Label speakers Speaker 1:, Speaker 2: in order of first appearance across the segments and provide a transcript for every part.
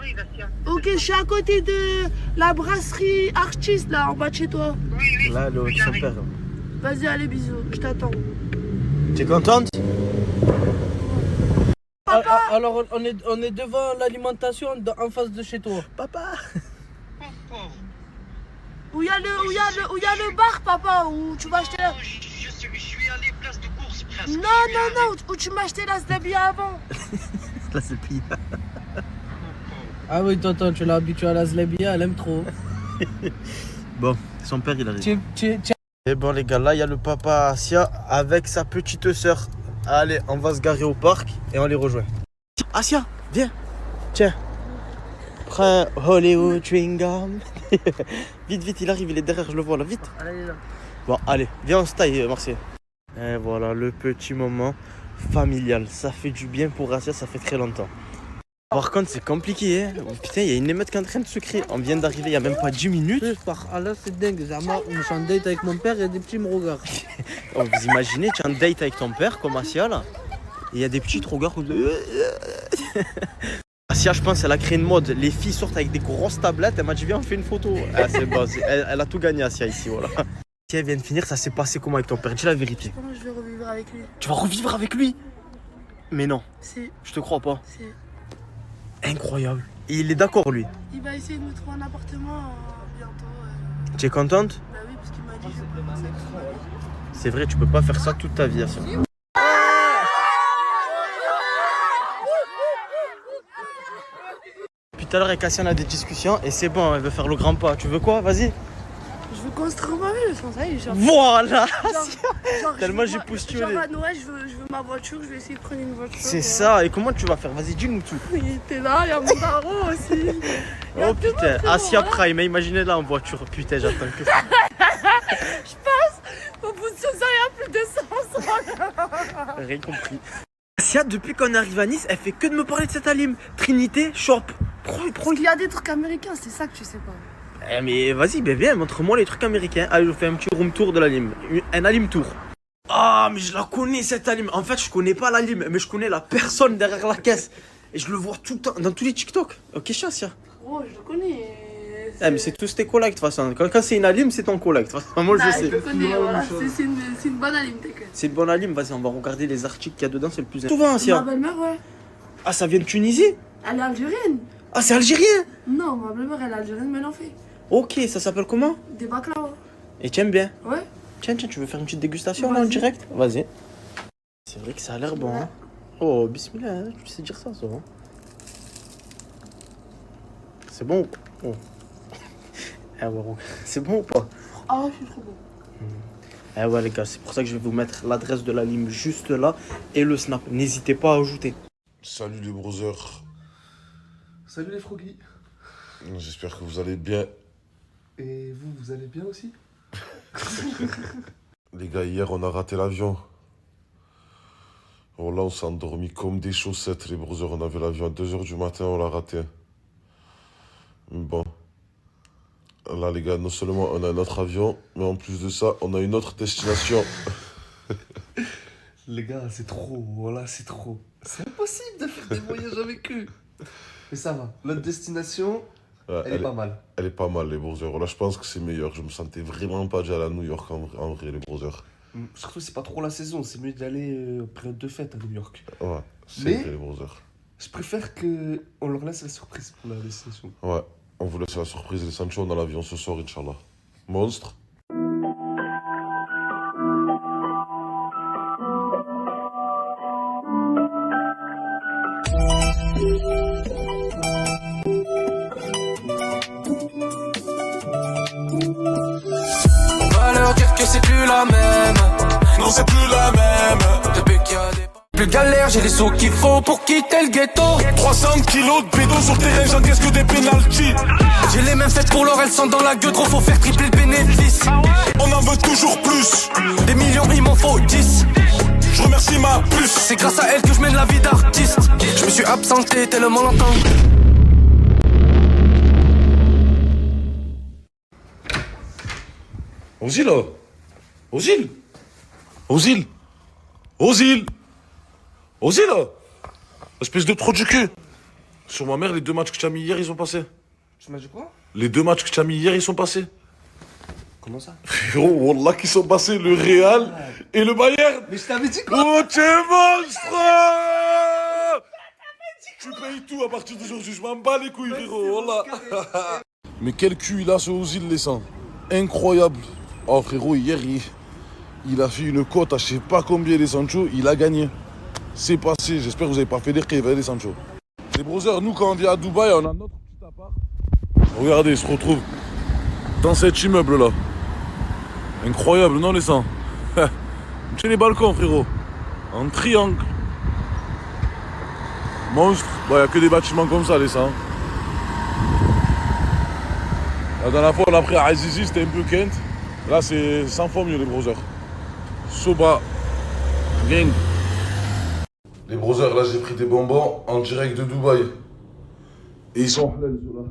Speaker 1: arrive, Assia.
Speaker 2: Ok, je suis à côté de la brasserie Artiste, là, en bas de chez toi.
Speaker 1: Oui.
Speaker 3: Là, le son père.
Speaker 2: Vas-y, allez, bisous, je t'attends.
Speaker 3: Tu es contente?
Speaker 2: Papa.
Speaker 4: Alors, on est devant l'alimentation en face de chez toi.
Speaker 3: Papa.
Speaker 1: Pauvre.
Speaker 2: Où y a le bar, papa, où tu vas acheter la...
Speaker 1: Je suis allé place de course presque.
Speaker 2: Non, où tu m'as acheté la Sdabia avant.
Speaker 3: Là, c'est pire.
Speaker 4: Ah oui, tonton, tu l'as habitué à la zlebia, elle aime trop.
Speaker 3: Bon, son père, il arrive.
Speaker 4: Tu-
Speaker 3: Et bon, les gars, là, il y a le papa Asia avec sa petite sœur. Allez, on va se garer au parc et on les rejoint. Asia, viens. Tiens. Prends Hollywood chewing gum. Vite, il arrive, il est derrière, je le vois là, vite.
Speaker 4: Allez, là.
Speaker 3: Bon, allez, viens, on se taille, Marseille. Et voilà, le petit moment familial. Ça fait du bien pour Asia, ça fait très longtemps. Par contre, c'est compliqué, hein. Putain, il y a une émeute qui est en train de se créer. On vient d'arriver il y a même pas 10 minutes.
Speaker 4: Ah là, c'est dingue. Je suis en date avec mon père et des petits me regardent.
Speaker 3: Oh, vous imaginez, tu es en date avec ton père, comme Asia, là. Et il y a des petits regards. Asia, je pense, elle a créé une mode. Les filles sortent avec des grosses tablettes. Elle m'a dit, viens, on fait une photo. Ah, c'est bon, elle a tout gagné, Asia, ici, voilà. Si elle vient de finir, ça s'est passé comment avec ton père? Dis la vérité.
Speaker 2: Comment je vais revivre avec lui?
Speaker 3: Tu vas revivre avec lui? Mais non,
Speaker 2: Si,
Speaker 3: je te crois pas.
Speaker 2: si.
Speaker 3: Incroyable. Et il est d'accord, lui.
Speaker 2: Il va essayer de me trouver un appartement bientôt.
Speaker 3: Tu es contente?
Speaker 2: Bah oui, parce qu'il m'a dit que je peux passer avec toute ma vie.
Speaker 3: C'est vrai, tu peux pas faire ça toute ta vie, Asia. Puis tout à l'heure avec Asia on a des discussions et c'est bon, elle veut faire le grand pas. Tu veux quoi? Vas-y.
Speaker 2: Je veux construire ma vie, je pense. Ça y est, genre,
Speaker 3: Voilà.
Speaker 2: genre,
Speaker 3: Tellement
Speaker 2: je
Speaker 3: j'ai
Speaker 2: veux-
Speaker 3: postulé.
Speaker 2: Genre à Noël, je veux ma voiture, je vais essayer de prendre une voiture.
Speaker 3: C'est ça. Et comment tu vas faire? Vas-y, dis-nous tout.
Speaker 2: Il était là, il y a mon daron aussi. Il y a
Speaker 3: Oh
Speaker 2: tout le
Speaker 3: putain,
Speaker 2: monde,
Speaker 3: Asia
Speaker 2: voilà.
Speaker 3: Prime, imaginez là en voiture. Putain, j'attends que ça.
Speaker 2: Au bout de ça, il n'y a plus d'essence.
Speaker 3: Rien compris. Asia, depuis qu'on arrive à Nice, elle fait que de me parler de cette alim. Trinité, shop.
Speaker 2: Parce qu'il y a des trucs américains, c'est ça que tu sais pas.
Speaker 3: Eh mais vas-y, ben viens, montre-moi les trucs américains. Allez, je fais un petit room tour de la lime. Un alim tour. Ah, mais je la connais cette alim. En fait, je connais pas la lime, mais je connais la personne derrière la caisse. Et je le vois tout le temps, dans tous les TikTok. Ok, Asia.
Speaker 2: Oh, je le connais.
Speaker 3: Eh, mais c'est tous tes collègues de toute façon. Quand c'est une alim, c'est ton collègue. De toute façon, moi je
Speaker 2: Ah,
Speaker 3: sais.
Speaker 2: je le connais, voilà. C'est une bonne alim, t'inquiète.
Speaker 3: C'est une bonne alim, vas-y, on va regarder les articles qu'il y a dedans, c'est le plus important. Souvent,
Speaker 2: Ma
Speaker 3: Asia.
Speaker 2: belle-mère, ouais.
Speaker 3: Ah, ça vient de Tunisie?
Speaker 2: Elle est algérienne.
Speaker 3: Ah, c'est algérien?
Speaker 2: Non, ma belle-mère, elle est algérienne, mais elle en fait.
Speaker 3: Ok, ça s'appelle comment?
Speaker 2: Des baklawas.
Speaker 3: Et tu aimes bien?
Speaker 2: Ouais.
Speaker 3: Tiens, tu veux faire une petite dégustation là en
Speaker 2: Vas-y.
Speaker 3: direct? Vas-y. C'est vrai que ça a l'air bon, hein. Oh, bismillah, hein, tu sais dire ça, ça va. C'est bon ou pas? Oh. Ah ouais, c'est bon ou pas?
Speaker 2: Ah, je suis trop beau.
Speaker 3: Ah ouais, les gars, c'est pour ça que je vais vous mettre l'adresse de la lime juste là et le snap. N'hésitez pas à ajouter.
Speaker 5: Salut les brothers,
Speaker 6: Salut les froggies.
Speaker 5: j'espère que vous allez bien.
Speaker 6: Et vous allez bien aussi?
Speaker 5: Les gars, hier on a raté l'avion. Oh là, on s'est endormi comme des chaussettes, les brothers. On avait l'avion à 2h du matin, on l'a raté. Bon. Là, les gars, non seulement on a un autre avion, mais en plus de ça, on a une autre destination.
Speaker 6: Les gars, c'est trop, voilà, c'est trop. C'est impossible de faire des voyages avec eux. Mais ça va, notre destination,
Speaker 5: Ouais,
Speaker 6: elle est pas mal.
Speaker 5: Elle est pas mal, les brothers. Là, je pense que c'est meilleur. Je me sentais vraiment pas déjà aller à New York en vrai, les brothers.
Speaker 6: Surtout, c'est pas trop la saison, c'est mieux d'aller en période de fête à New York.
Speaker 5: Ouais, c'est
Speaker 6: Mais-
Speaker 5: vrai, les brothers.
Speaker 6: Je préfère qu'on leur laisse la surprise pour la destination.
Speaker 5: Ouais, on vous laisse la surprise, les Sancho, dans l'avion ce soir, Inch'Allah. Monstre.
Speaker 7: On va leur dire que c'est plus la même.
Speaker 8: Non, c'est plus la même.
Speaker 7: Depuis qu'il y a des plus galère, j'ai les sous qu'il faut pour quitter le ghetto.
Speaker 8: 300 kilos de bédo sur terrain, j'encaisse que des pénaltys.
Speaker 7: J'ai les mêmes fêtes pour l'or, elles sont dans la gueule, trop faut faire tripler le bénéfice.
Speaker 8: On en veut toujours plus.
Speaker 7: Des millions, il m'en faut 10.
Speaker 8: Je remercie ma puce.
Speaker 7: C'est grâce à elle que je mène la vie d'artiste. Je me suis absenté tellement longtemps.
Speaker 5: Ozil là. Ozil. Ozil. Ozil. Ozil là. Espèce de trou du cul. Sur ma mère, les 2 matchs que tu as mis hier, ils sont passés.
Speaker 6: Tu m'as dit quoi?
Speaker 5: Les 2 matchs que tu as mis hier, ils sont passés.
Speaker 6: Comment ça?
Speaker 5: Frérot, wallah, qui sont passés, le Real et le Bayern.
Speaker 6: Mais je t'avais dit quoi?
Speaker 5: Oh, t'es monstre! Tu payes tout à partir d'aujourd'hui, je m'en bats les couilles, frérot, wallah. Mais quel cul il a ce Ozil, les sangs. Incroyable. Oh, frérot, hier, il a fait une cote à je sais pas combien, les Sancho, il a gagné. C'est passé, j'espère que vous avez pas fait des rêves, les Sancho. Les brothers, nous, quand on vient à Dubaï, on a notre petit appart. Regardez, il se retrouve dans cet immeuble-là. Incroyable, non, les sangs? C'est les balcons, frérot. En triangle. Monstre. Il n'y a que des bâtiments comme ça, les sangs. La dernière fois, on a pris à Azizi, c'était un peu Kent. Là, c'est 100 fois mieux, les brothers. Soba. Gang. Les brothers, là, j'ai pris des bonbons en direct de Dubaï. Et ils sont pleins, ceux-là.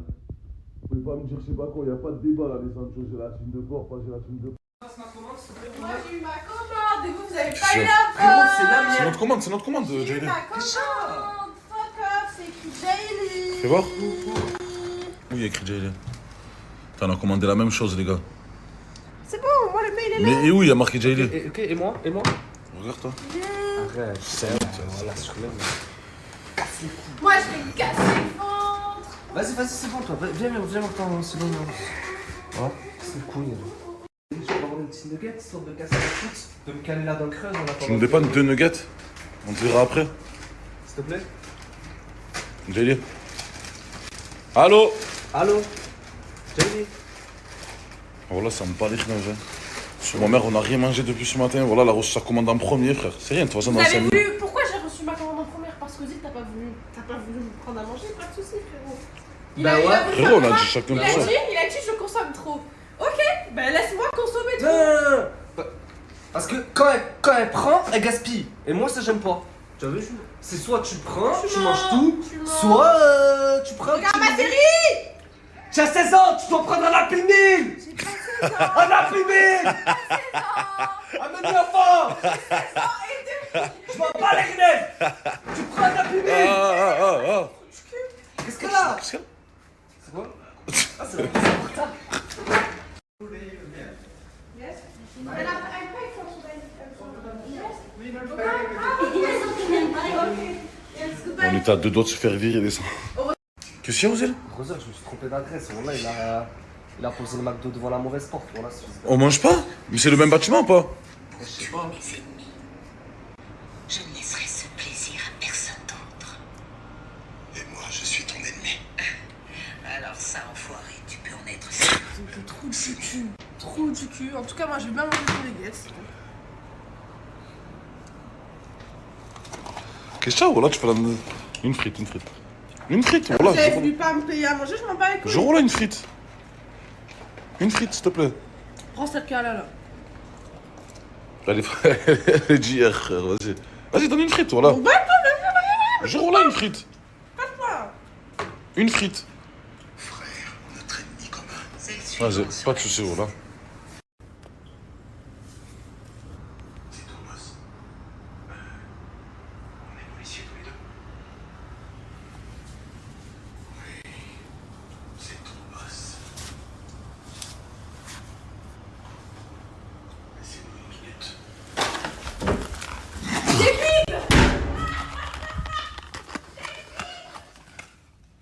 Speaker 5: Vous pouvez pas me dire, je sais pas quoi, il n'y a pas de débat, là, les Sancho. J'ai la team de porc, pas j'ai la team de porc.
Speaker 9: Moi j'ai eu ma commande et vous avez pas eu la bonne.
Speaker 5: C'est notre commande,
Speaker 9: J'ai eu
Speaker 5: Jaylee.
Speaker 9: ma commande. Fuck off, c'est écrit Jaylee.
Speaker 5: Fais voir. Où il y a écrit Jaylee? On a commandé la même chose, les gars.
Speaker 9: C'est bon, moi le mail est là.
Speaker 5: Mais et où il y a marqué Jaylee?
Speaker 6: Ok, et moi?
Speaker 5: Regarde toi.
Speaker 6: Arrête, voilà, sur le
Speaker 9: Moi je vais me casser le ventre.
Speaker 6: Vas-y, c'est bon, toi. Viens maintenant, c'est bon. Oh, c'est cool. Je vais avoir une petite nugget, histoire de casser la croûte, de me caler là dans le creux.
Speaker 5: Tu nous dépannes 2 nuggets? On te verra après.
Speaker 6: S'il te plaît.
Speaker 5: Jaylee. Allô?
Speaker 6: Jaylee.
Speaker 5: Voilà, ça me parle les chneuges. Sur ma mère, on n'a rien mangé depuis ce matin. Voilà, elle a reçu sa commande en premier, frère. C'est rien, de toute façon,
Speaker 9: Vous
Speaker 5: dans 5
Speaker 9: avez
Speaker 5: minutes.
Speaker 9: voulu. Pourquoi j'ai reçu ma commande en première? Parce que t'as pas voulu me prendre à manger, pas de soucis frérot.
Speaker 6: Bah ouais.
Speaker 9: voulu
Speaker 5: Frérot, on a
Speaker 9: savoir-
Speaker 5: dit chacun
Speaker 9: il
Speaker 5: pour
Speaker 9: a
Speaker 5: ça.
Speaker 9: dit je consomme trop. Ok, ben laisse-moi consommer trop.
Speaker 6: Non. Parce que quand elle prend, elle gaspille. Et moi, ça, j'aime pas. Tu as vu? C'est soit tu prends, tu manges tout, soit tu prends.
Speaker 9: Regarde ma série.
Speaker 6: Tu as 16 ans, tu dois prendre un Happy Meal.
Speaker 9: J'ai pas 16 ans.
Speaker 6: Un Happy Meal. Un menu enfant. Je m'en bats les lunettes. Tu prends un Happy Meal. Qu'est-ce que là? C'est quoi? Ah, c'est la pizza en retard.
Speaker 5: On était à 2 doigts de se faire virer, les sangs. Qu'est-ce qu'il y a, Ozil?
Speaker 6: Brother, je me suis trompé d'adresse. Voilà, il a posé le McDo devant la mauvaise porte. Voilà,
Speaker 5: On mange pas? Mais c'est le même bâtiment ou pas?
Speaker 6: je sais pas.
Speaker 10: Je ne laisserai ce plaisir à personne d'autre.
Speaker 8: Et moi, je suis ton ennemi.
Speaker 10: Alors ça, enfoiré, tu peux en être sûr.
Speaker 2: C'était trop du cul. Trop du cul. En tout cas, moi j'ai bien mangé tous les nuggets.
Speaker 5: Qu'est-ce que ça? Voilà, tu fais une frite. Une frite, voilà.
Speaker 2: Vous avez voulu pas me payer à manger, je m'en bats les couilles.
Speaker 5: Je roule là une frite. Une frite, s'il te plaît.
Speaker 2: Prends cette cale là.
Speaker 5: Allez, frère, elle est d'hier, frère, vas-y. Vas-y, donne une frite, voilà. Je roule là une frite. Une frite.
Speaker 8: Frère, notre ennemi commun.
Speaker 5: Vas-y, pas de soucis, voilà.
Speaker 8: C'est Thomas. On est policiers tous les deux. Oui, c'est Thomas. Laissez-nous une minute.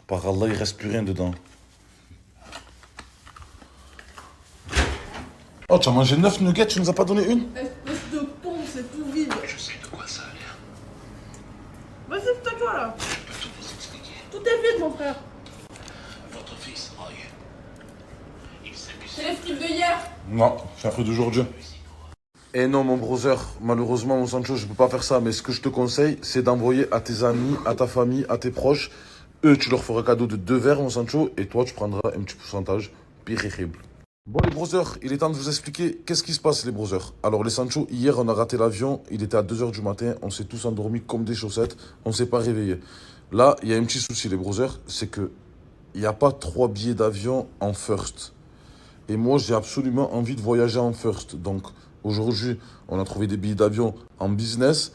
Speaker 5: Par Allah, il reste plus rien dedans. Oh, tu as mangé 9 nuggets, tu nous as pas donné une?
Speaker 2: Espèce de pompe, c'est tout vide.
Speaker 8: Je sais de quoi ça a l'air.
Speaker 2: Vas-y, c'est à toi là.
Speaker 8: Je peux tout vous expliquer.
Speaker 2: Tout est vide, mon frère.
Speaker 8: Votre fils, Roy, il s'amuse.
Speaker 9: C'est le strip de hier.
Speaker 5: Non, c'est un truc d'aujourd'hui. Eh non, mon brother, malheureusement, mon Sancho, je peux pas faire ça, mais ce que je te conseille, c'est d'envoyer à tes amis, à ta famille, à tes proches. Eux, tu leur feras cadeau de 2 verres, mon Sancho, et toi, tu prendras un petit pourcentage. Pirible. Bon, les brothers, il est temps de vous expliquer qu'est-ce qui se passe, les brothers. Alors, les Sancho, hier, on a raté l'avion. Il était à 2h du matin. On s'est tous endormis comme des chaussettes. On s'est pas réveillés. Là, il y a un petit souci, les brothers. C'est que il n'y a pas 3 billets d'avion en first. Et moi, j'ai absolument envie de voyager en first. Donc, aujourd'hui, on a trouvé des billets d'avion en business.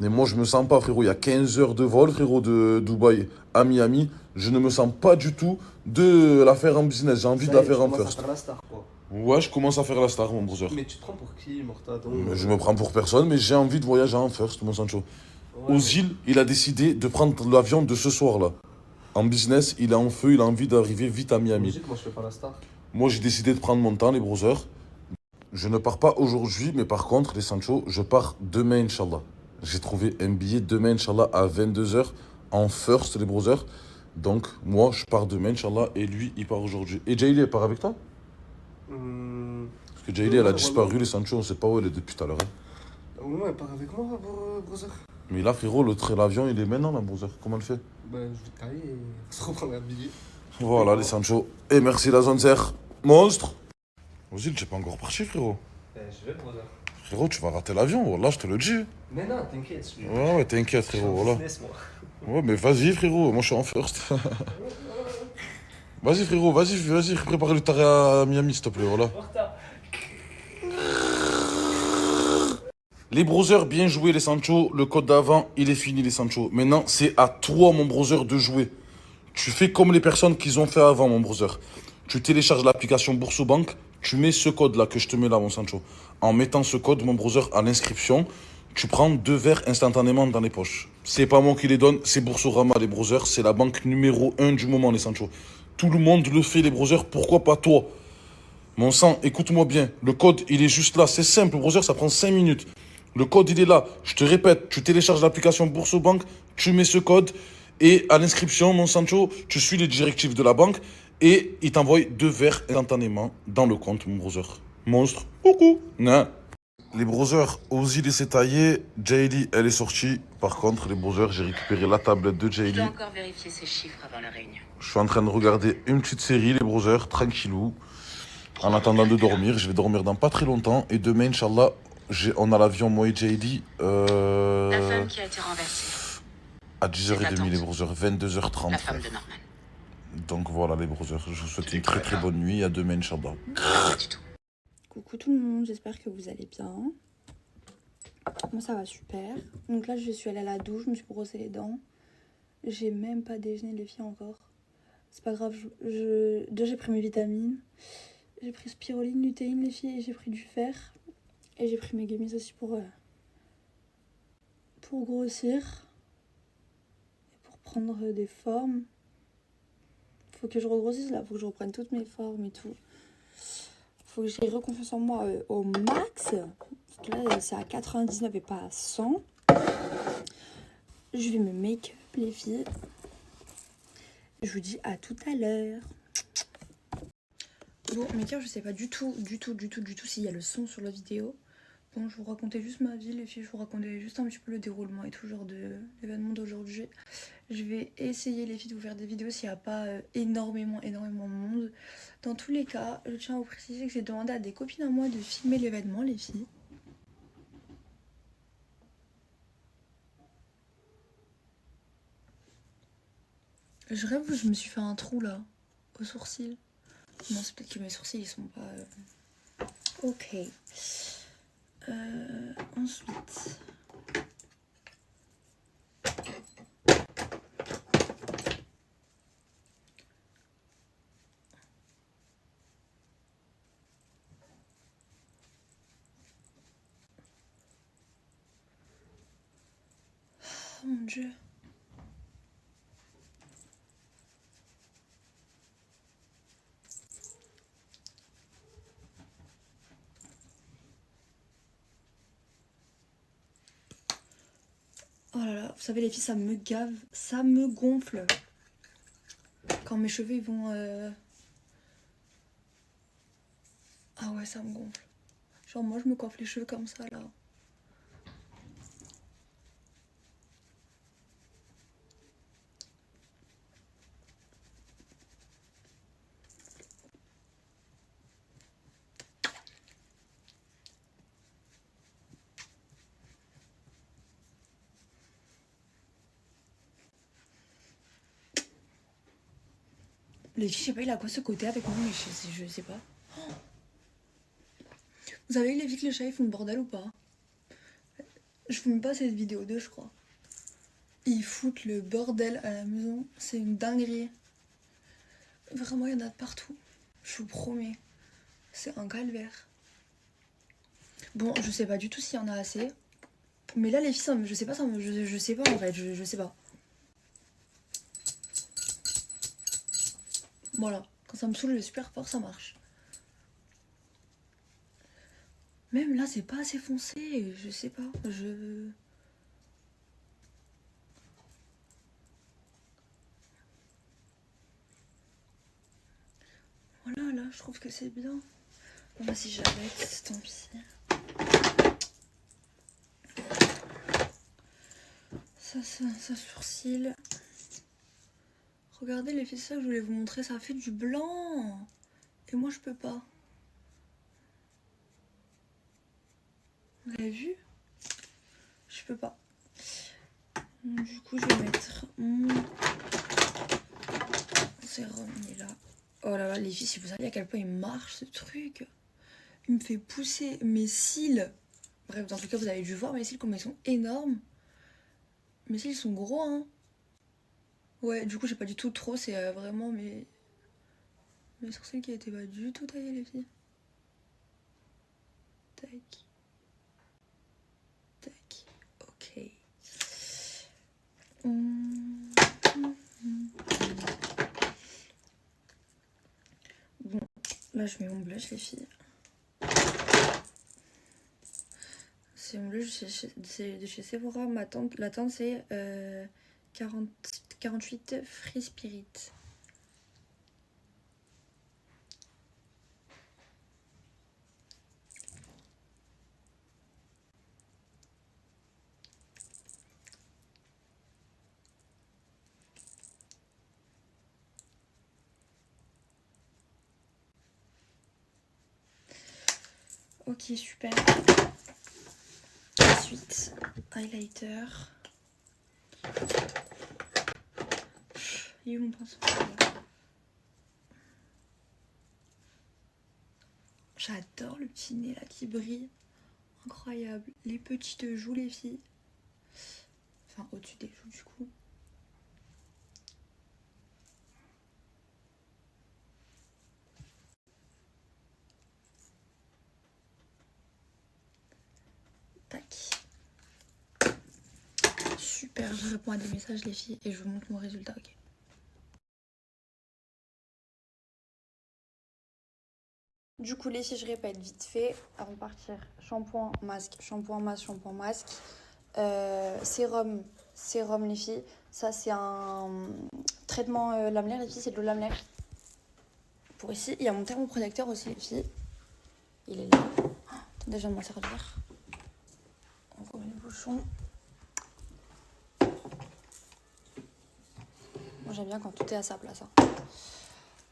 Speaker 5: Mais moi, je me sens pas, frérot. Il y a 15 heures de vol, frérot, de Dubaï à Miami. Je ne me sens pas du tout de la faire en business. J'ai envie de la faire en first.
Speaker 6: faire la star, quoi.
Speaker 5: Ouais, je commence à faire la star, mon brother.
Speaker 6: Mais tu te prends pour qui, Mortado?
Speaker 5: Mais je me prends pour personne, mais j'ai envie de voyager en first, mon Sancho.
Speaker 6: Ouais,
Speaker 5: Ozil, il a décidé de prendre l'avion de ce soir-là. En business, il est en feu, il a envie d'arriver vite à Miami.
Speaker 6: Logique, moi, je fais pas la star.
Speaker 5: Moi, j'ai décidé de prendre mon temps, les brothers. Je ne pars pas aujourd'hui, mais par contre, les Sancho, je pars demain, Inch'Allah. J'ai trouvé un billet demain, Inch'Allah, à 22h en first, les brothers. Donc, moi, je pars demain, Inch'Allah, et lui, il part aujourd'hui. Et Jaylee, elle part avec toi? Parce que Jaylee, elle a disparu, les Sancho, on sait pas où elle est depuis tout à l'heure. Hein.
Speaker 6: Non, elle part avec moi, brother.
Speaker 5: Mais là, frérot, l'avion, il est maintenant, là, brother. Comment elle fait?
Speaker 6: Ben, je vais te caler et on se reprendra un billet.
Speaker 5: Voilà, les Sancho. Et merci, la zone serre. Monstre! Ozil, j'ai pas encore parti, frérot.
Speaker 6: Ben, je vais, brother.
Speaker 5: Frérot, tu vas rater l'avion, là, je te le dis.
Speaker 6: Mais non, t'inquiète.
Speaker 5: Ouais, t'inquiète, frérot, voilà.
Speaker 6: Business, moi.
Speaker 5: Ouais, mais vas-y, frérot, moi je suis en first. Vas-y, frérot, vas-y, prépare le taré à Miami, s'il te plaît, voilà. Les brothers, bien joué, les Sancho. Le code d'avant, il est fini, les Sancho. Maintenant, c'est à toi, mon brother, de jouer. Tu fais comme les personnes qu'ils ont fait avant, mon brother. Tu télécharges l'application Boursobank, tu mets ce code-là que je te mets là, mon Sancho. En mettant ce code, mon brother, à l'inscription, tu prends 2 verres instantanément dans les poches. C'est pas moi qui les donne, c'est Boursorama, les brothers. C'est la banque numéro 1 du moment, les Sancho. Tout le monde le fait, les brothers. Pourquoi pas toi? Mon sang, écoute-moi bien. Le code, il est juste là. C'est simple, brother, ça prend 5 minutes. Le code, il est là. Je te répète, tu télécharges l'application Boursobank, tu mets ce code et à l'inscription, mon Sancho, tu suis les directives de la banque et il t'envoie 2 verres instantanément dans le compte, mon brother. Monstre. Coucou. Non. Les brothers, Ozil il s'est taillé, Jaylee, elle est sortie. Par contre, les brothers, j'ai récupéré la tablette de
Speaker 10: Je
Speaker 5: Jaylee.
Speaker 10: dois encore vérifier ces chiffres avant la réunion.
Speaker 5: Je suis en train de regarder une petite série, les brothers, tranquillou. En attendant de dormir, je vais dormir dans pas très longtemps. Et demain, Inch'Allah, on a l'avion, moi et Jaylee.
Speaker 10: La femme qui a été renversée.
Speaker 5: À 10h30, les brothers, 22h30.
Speaker 10: La femme de Norman.
Speaker 5: Donc voilà, les brothers, je vous souhaite une très très bonne nuit. À demain, Inch'Allah.
Speaker 10: Pas du tout.
Speaker 11: Coucou tout le monde, j'espère que vous allez bien. Moi ça va super. Donc là je suis allée à la douche, je me suis brossé les dents. J'ai même pas déjeuné les filles encore. C'est pas grave, déjà j'ai pris mes vitamines. J'ai pris spiruline, lutéine les filles et j'ai pris du fer. Et j'ai pris mes gummies aussi pour grossir. Et pour prendre des formes. Faut que je regrossisse là, faut que je reprenne toutes mes formes et tout. Faut que j'ai reconfiance en moi au max. Parce que là, c'est à 99 et pas à 100. Je vais me make-up, les filles. Je vous dis à tout à l'heure. Bon, make-up, je sais pas du tout s'il y a le son sur la vidéo. Bon, je vous racontais juste ma vie, les filles. Je vous racontais juste un petit peu le déroulement et tout genre de l'événement d'aujourd'hui. Je vais essayer, les filles, de vous faire des vidéos s'il n'y a pas énormément de monde. Dans tous les cas, je tiens à vous préciser que j'ai demandé à des copines à moi de filmer l'événement, les filles. Je rêve que je me suis fait un trou là, au sourcil. Non, c'est peut-être que mes sourcils ils sont pas... Ok. Ensuite... Oh mon Dieu. Oh là là, vous savez les filles, ça me gave, ça me gonfle. Quand mes cheveux ils vont... Ah ouais, ça me gonfle. Genre moi je me coiffe les cheveux comme ça là. Les filles, je sais pas, il a quoi ce côté avec moi, mais je sais pas. Oh. Vous savez, les filles, que les chats, ils font le bordel ou pas? Je vous mets pas cette vidéo 2, je crois. Ils foutent le bordel à la maison. C'est une dinguerie. Vraiment, il y en a de partout. Je vous promets. C'est un calvaire. Bon, je sais pas du tout s'il y en a assez. Mais là, les filles, je sais pas, je sais pas en fait. Je sais pas. Voilà. Quand ça me saoule, le super fort, ça marche. Même là, c'est pas assez foncé. Je sais pas. Voilà, là, je trouve que c'est bien. Bon, bah, si j'arrête, tant pis. Ça sourcil. Regardez les filles, ça que je voulais vous montrer, ça fait du blanc. Et moi, je peux pas. Vous avez vu? Je peux pas. Du coup, je vais mettre mon sérum, il est là. Oh là là, les filles, si vous saviez à quel point il marche ce truc. Il me fait pousser mes cils. Bref, dans tout cas, vous avez dû voir mes cils comme ils sont énormes. Mes cils sont gros, hein. Ouais, du coup, j'ai pas du tout trop, c'est vraiment mes sourcils qui étaient pas du tout taillés, les filles. Tac. Tac. Ok. Bon, là, je mets mon blush, les filles. C'est mon blush de chez Sephora. La teinte, c'est 48 Free Spirit. Ok, super. Ensuite, highlighter. Il est où mon pinceau? J'adore le petit nez là qui brille. Incroyable. Les petites joues, les filles. Enfin, au-dessus des joues du coup. Tac. Super, je réponds à des messages les filles et je vous montre mon résultat, ok. Du coup les filles, je répète vite fait avant de partir. Shampoing, masque, shampoing, masque, shampoing, masque. Sérum, sérum les filles. Ça c'est un traitement lamellaire les filles, c'est de l'eau lamellaire. Pour ici, il y a mon thermoprotecteur aussi les filles. Il est là. Attendez, je viens de m'en servir. On remet le bouchon. Moi j'aime bien quand tout est à sa place. Hein.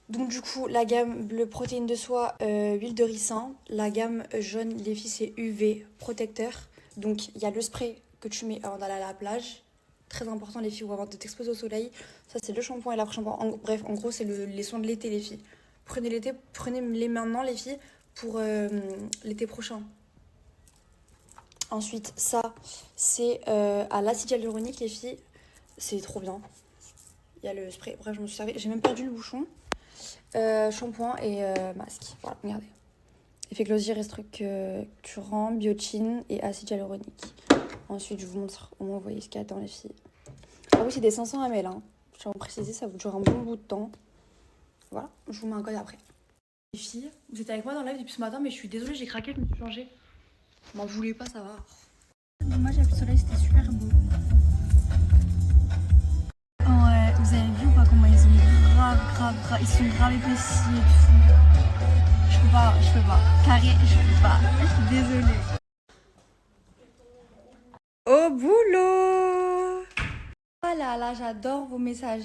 Speaker 11: Donc du coup, la gamme bleue protéine de soie, huile de ricin. La gamme jaune, les filles, c'est UV protecteur. Donc il y a le spray que tu mets avant d'aller à la plage. Très important les filles, ou avant de t'exposer au soleil. Ça c'est le shampoing et l'après-shampoing. Bref, en gros c'est les soins de l'été les filles. Prenez-les maintenant les filles pour l'été prochain. Ensuite, ça c'est à l'acide hyaluronique les filles. C'est trop bien. Il y a le spray. Bref, je me suis servi. J'ai même perdu le bouchon. Shampoing et masque. Voilà, regardez. Effet glossier restructurant, biotine et acide hyaluronique. Ensuite, je vous montre. Au moins, vous voyez ce qu'il y a dans les filles. Ah oui, c'est des 500 ml. Hein. Je tiens à vous préciser, ça vous dure un bon bout de temps. Voilà, je vous mets un code après. Les filles, vous êtes avec moi dans le live depuis ce matin, mais je suis désolée, j'ai craqué, je me suis changée. M'en voulez pas, ça va. Moi, j'ai vu le soleil, c'était super beau. Ouais, vous avez vu ou pas comment ils ont grave, ils sont grave épaissis et tout. Je peux pas. Carré, je peux pas. Je suis désolée. Au boulot! Ah là, j'adore vos messages.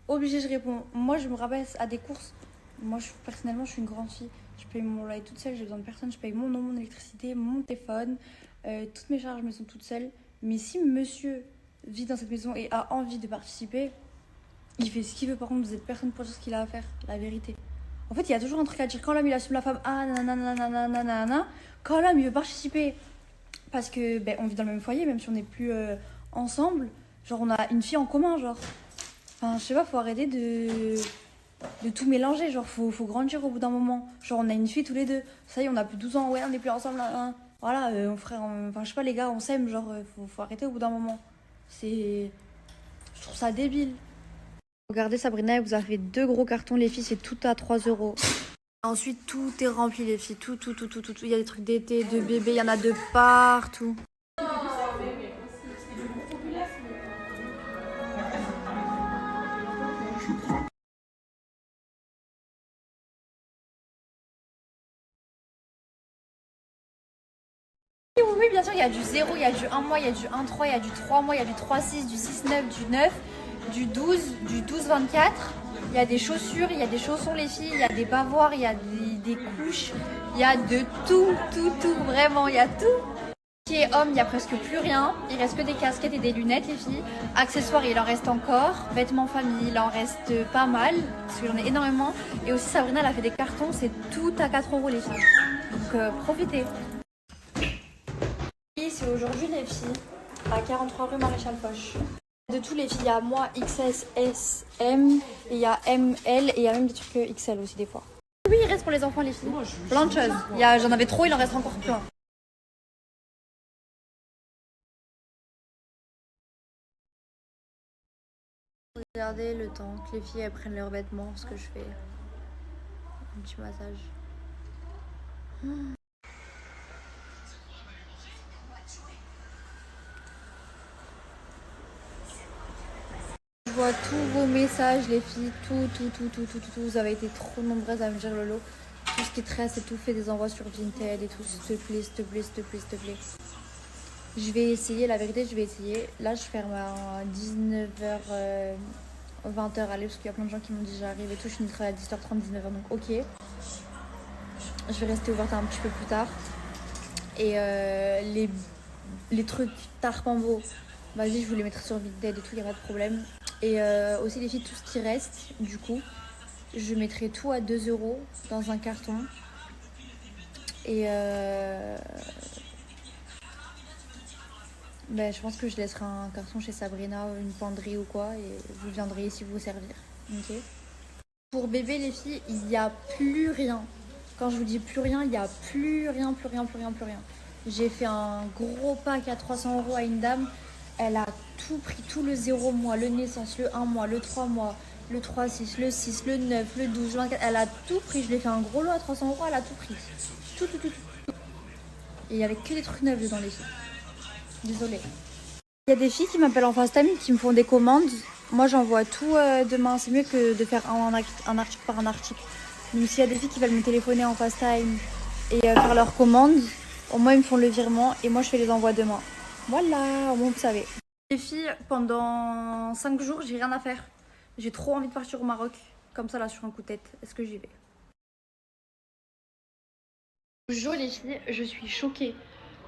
Speaker 11: Obligée, je réponds. Moi, je me rappelle à des courses. Moi, personnellement, je suis une grande fille. Je paye mon loyer toute seule, j'ai besoin de personne. Je paye mon nom, mon électricité, mon téléphone. Toutes mes charges me sont toutes seules. Mais si monsieur vit dans cette maison et a envie de participer, il fait ce qu'il veut. Par contre, vous êtes personne pour dire ce qu'il a à faire, la vérité. En fait, il y a toujours un truc à dire. Quand l'homme il assume la femme, ah nanana. Quand l'homme il veut participer Parce que ben, on vit dans le même foyer, même si on n'est plus ensemble. Genre, on a une fille en commun, genre. Enfin, je sais pas, faut arrêter de tout mélanger. Genre, faut grandir au bout d'un moment. Genre, on a une fille tous les deux. Ça y est, on a plus de 12 ans. Ouais, on n'est plus ensemble. Hein. Voilà, frère. Enfin, je sais pas, les gars, on s'aime. Genre, faut arrêter au bout d'un moment. Je trouve ça débile. Regardez, Sabrina, elle vous a fait 2 gros cartons, les filles. C'est tout à 3 €. Ensuite, tout est rempli, les filles. Tout. Il y a des trucs d'été, de bébé. Il y en a de partout. Oui, bien sûr, il y a du 0, il y a du 1 mois, il y a du 1,3, il y a du 3 mois, il y a du 3,6, du 6,9, du 9, du 12, du 12,24. Il y a des chaussures, il y a des chaussons, les filles, il y a des bavoirs, il y a des couches, il y a de tout, vraiment, il y a tout. Qui est homme, il n'y a presque plus rien. Il reste que des casquettes et des lunettes, les filles. Accessoires, il en reste encore. Vêtements famille, il en reste pas mal, parce que j'en ai énormément. Et aussi, Sabrina, elle a fait des cartons, c'est tout à 4 € les filles. Donc, profitez. C'est aujourd'hui les filles, à 43 rue Maréchal Foch. De tous les filles, il y a moi, XS, S, M, et il y a M, L, et il y a même des trucs XL aussi des fois. Oui, il reste pour les enfants les filles, plein de choses. J'en avais trop, il en reste encore plein. Regardez le temps que les filles elles prennent leurs vêtements, ce que je fais. Un petit massage. Je vois tous vos messages, les filles, tout. Vous avez été trop nombreuses à me dire Lolo. Tout ce qui tresse et tout, fait des envois sur Vinted et tout. S'il te plaît. Je vais essayer, la vérité, je vais essayer. Là, je ferme à 19h, 20h, allez, parce qu'il y a plein de gens qui m'ont dit j'arrive et tout. Je finis de travailler à 18h30, 19h, donc ok. Je vais rester ouverte un petit peu plus tard. Et les trucs Tarpambo, vas-y, je vous les mettrai sur Vinted et tout, il n'y a pas de problème. Et aussi les filles, tout ce qui reste, du coup, je mettrai tout à 2 € dans un carton. Et ben, je pense que je laisserai un carton chez Sabrina, une penderie ou quoi, et vous viendrez ici vous servir. Ok. Pour bébé les filles, il n'y a plus rien. Quand je vous dis plus rien, il n'y a plus rien. J'ai fait un gros pack à 300 € à une dame. Elle a tout pris, tout le 0 mois, le naissance, le 1 mois, le 3 mois, le 3,6, le 6, le 9, le 12, le 24. Elle a tout pris. Je lui ai fait un gros lot à 300 €, elle a tout pris. Tout. Et il n'y avait que des trucs neufs dedans les filles. Désolée. Il y a des filles qui m'appellent en FaceTime, qui me font des commandes. Moi, j'envoie tout demain. C'est mieux que de faire un article par un article. Donc, s'il y a des filles qui veulent me téléphoner en FaceTime et faire leurs commandes, au moins, ils me font le virement et moi, je fais les envois demain. Voilà, au moins, vous savez. Les filles, pendant 5 jours, j'ai rien à faire. J'ai trop envie de partir au Maroc. Comme ça, là, sur un coup de tête. Est-ce que j'y vais? Bonjour les filles, je suis choquée.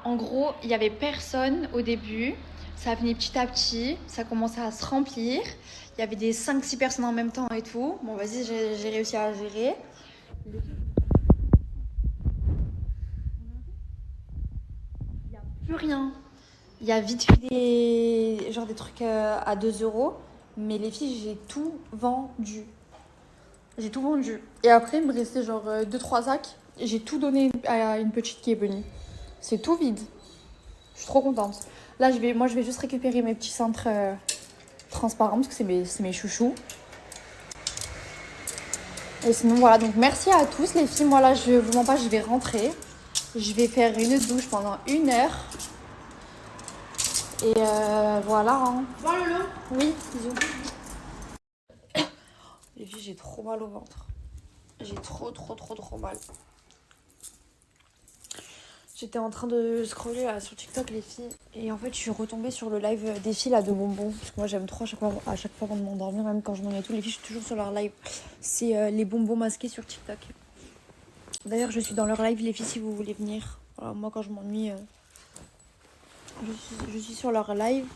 Speaker 11: En gros, il n'y avait personne au début. Ça a venu petit à petit. Ça commençait à se remplir. Il y avait des 5-6 personnes en même temps et tout. Bon, vas-y, j'ai réussi à gérer. Il n'y a plus rien. Il y a vite fait des trucs à 2 €. Mais les filles, j'ai tout vendu. Et après, il me restait genre 2-3 sacs. J'ai tout donné à une petite qui est venue. C'est tout vide. Je suis trop contente. Là, je vais juste récupérer mes petits cintres transparents parce que c'est mes chouchous. Et sinon, voilà. Donc, merci à tous les filles. Moi, là, je vous mens pas, je vais rentrer. Je vais faire une douche pendant 1 heure. Et voilà. Hein.
Speaker 9: Bon, Lolo.
Speaker 11: Oui, bisous. Les filles, j'ai trop mal au ventre. J'ai trop mal. J'étais en train de scroller là, sur TikTok les filles et en fait je suis retombée sur le live des filles là de bonbons parce que moi j'aime trop à chaque fois avant de m'endormir, même quand je m'ennuie et tout, les filles je suis toujours sur leur live. C'est les bonbons masqués sur TikTok. D'ailleurs je suis dans leur live les filles si vous voulez venir. Voilà, moi quand je m'ennuie je suis sur leur live.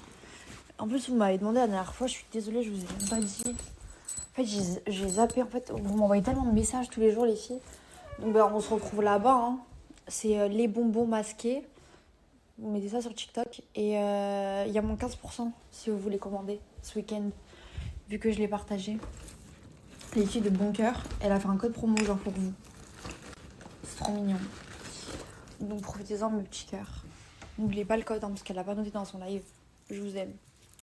Speaker 11: En plus vous m'avez demandé la dernière fois, je suis désolée, je vous ai même pas dit. En fait j'ai zappé, en fait vous m'envoyez tellement de messages tous les jours les filles. Donc ben, on se retrouve là-bas hein. C'est les bonbons masqués. Vous mettez ça sur TikTok et il y a mon 15% si vous voulez commander ce week-end, vu que je l'ai partagé. Les filles de Bon Cœur, elle a fait un code promo genre pour vous. C'est trop mignon. Donc profitez-en mes petits cœurs. N'oubliez pas le code parce qu'elle l'a pas noté dans son live. Je vous aime.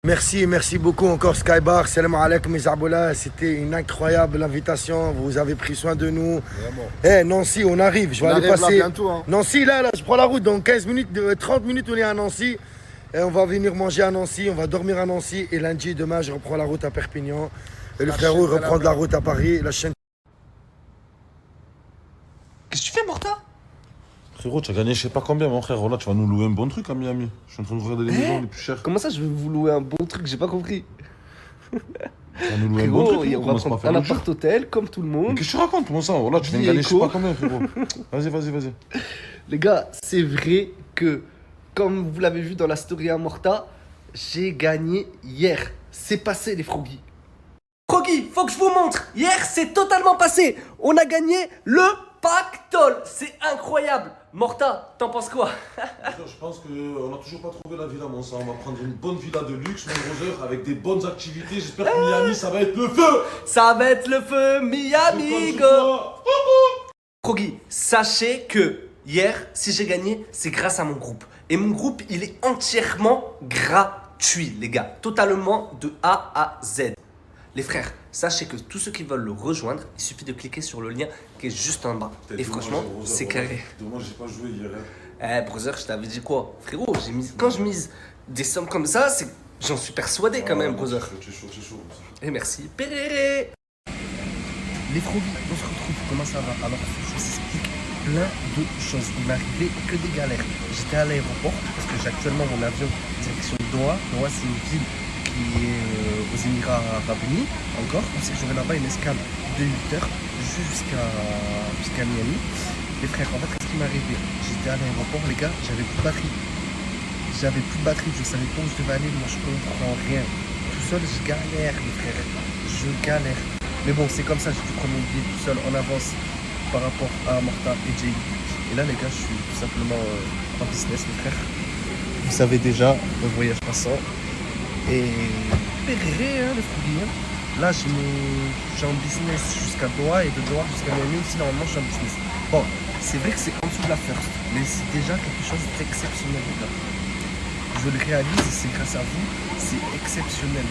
Speaker 12: Merci beaucoup encore Skybar. Salam alaikum mes Arbola. C'était une incroyable invitation. Vous avez pris soin de nous. Eh Nancy, on arrive. Je vais aller passer. Bientôt, hein. Nancy, là, je prends la route. Dans 15 minutes, 30 minutes, on est à Nancy. Et on va venir manger à Nancy. On va dormir à Nancy. Et lundi, demain, je reprends la route à Perpignan. Et le frérot reprend la route à Paris. La chaîne.
Speaker 6: Qu'est-ce que tu fais, Morta?
Speaker 5: Frérot, tu as gagné je sais pas combien, mon frère. Là, tu vas nous louer un bon truc à Miami. Je suis en train de regarder les maisons les plus chères.
Speaker 6: Comment ça, je vais vous louer un bon truc? J'ai pas compris.
Speaker 5: Tu vas nous louer un bon truc,
Speaker 6: on va prendre un appart-hôtel, comme tout le monde.
Speaker 5: Qu'est-ce que tu racontes, comment ça? Là, tu viens de gagner je sais pas combien, frérot. Vas-y.
Speaker 6: Les gars, c'est vrai que, comme vous l'avez vu dans la story à Morta, j'ai gagné hier. C'est passé, les Froggy. Froggy, faut que je vous montre. Hier, c'est totalement passé. On a gagné le pactole. C'est incroyable. Morta, t'en penses quoi?
Speaker 5: Je pense qu'on n'a toujours pas trouvé la villa, mon sang. On va prendre une bonne villa de luxe, mon Roger, avec des bonnes activités. J'espère que Miami, ça va être le feu.
Speaker 6: Ça va être le feu, Miami, go. Froggy, sachez que hier, si j'ai gagné, c'est grâce à mon groupe. Et mon groupe, il est entièrement gratuit, les gars. Totalement de A à Z. Les frères, sachez que tous ceux qui veulent le rejoindre, il suffit de cliquer sur le lien qui est juste en bas. Et franchement, c'est carré.
Speaker 5: Dommage, j'ai pas joué hier.
Speaker 6: Brother, je t'avais dit quoi? Frérot, quand je mise des sommes comme ça, j'en suis persuadé quand même, brother.
Speaker 5: Tu es chaud.
Speaker 6: Et merci, Péréré. Les Froggy, on se retrouve. Comment ça va? Alors, je vous explique plein de choses. Il m'est arrivé que des galères. J'étais à l'aéroport parce que j'ai actuellement mon avion direction Doha. Doha, c'est une ville qui est aux Émirats Arabes Unis. Encore, j'aurai là-bas une escale de 8 heures jusqu'à Miami. Les frères, en fait, qu'est-ce qui m'est arrivé? J'étais à l'aéroport, les gars, j'avais plus de batterie. Je savais pas où je devais aller, moi je comprends rien. Tout seul, je galère, les frères. Je galère. Mais bon, c'est comme ça, j'ai dû prendre mon billet tout seul en avance par rapport à Morta et Jay. Et là, les gars, je suis tout simplement en business, les frères. Vous savez déjà, le voyage passant. Et Péréré, le Froggy. Là, je suis en business jusqu'à Doha et de Doha jusqu'à Miami aussi, normalement, je suis en business. Bon, c'est vrai que c'est en dessous de la first, mais c'est déjà quelque chose d'exceptionnel, les gars. Je le réalise et c'est grâce à vous, c'est exceptionnel.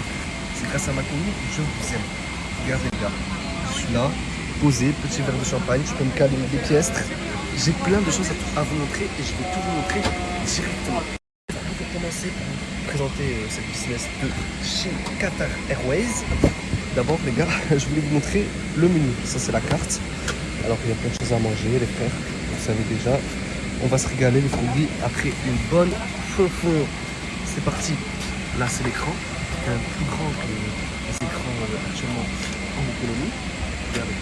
Speaker 6: C'est grâce à ma commune, je vous aime. Regardez, les gars, je suis là, posé, petit verre de champagne, je peux me caler des pièces. J'ai plein de choses à vous montrer et je vais tout vous montrer directement. Pour commencer, pour vous présenter cette business de chez Qatar Airways. D'abord, les gars, je voulais vous montrer le menu. Ça, c'est la carte. Alors, il y a plein de choses à manger, les frères. Vous savez déjà. On va se régaler, les Froggy, après une bonne feu. C'est parti. Là, c'est l'écran. C'est un plus grand que les écrans actuellement en économie. Regardez.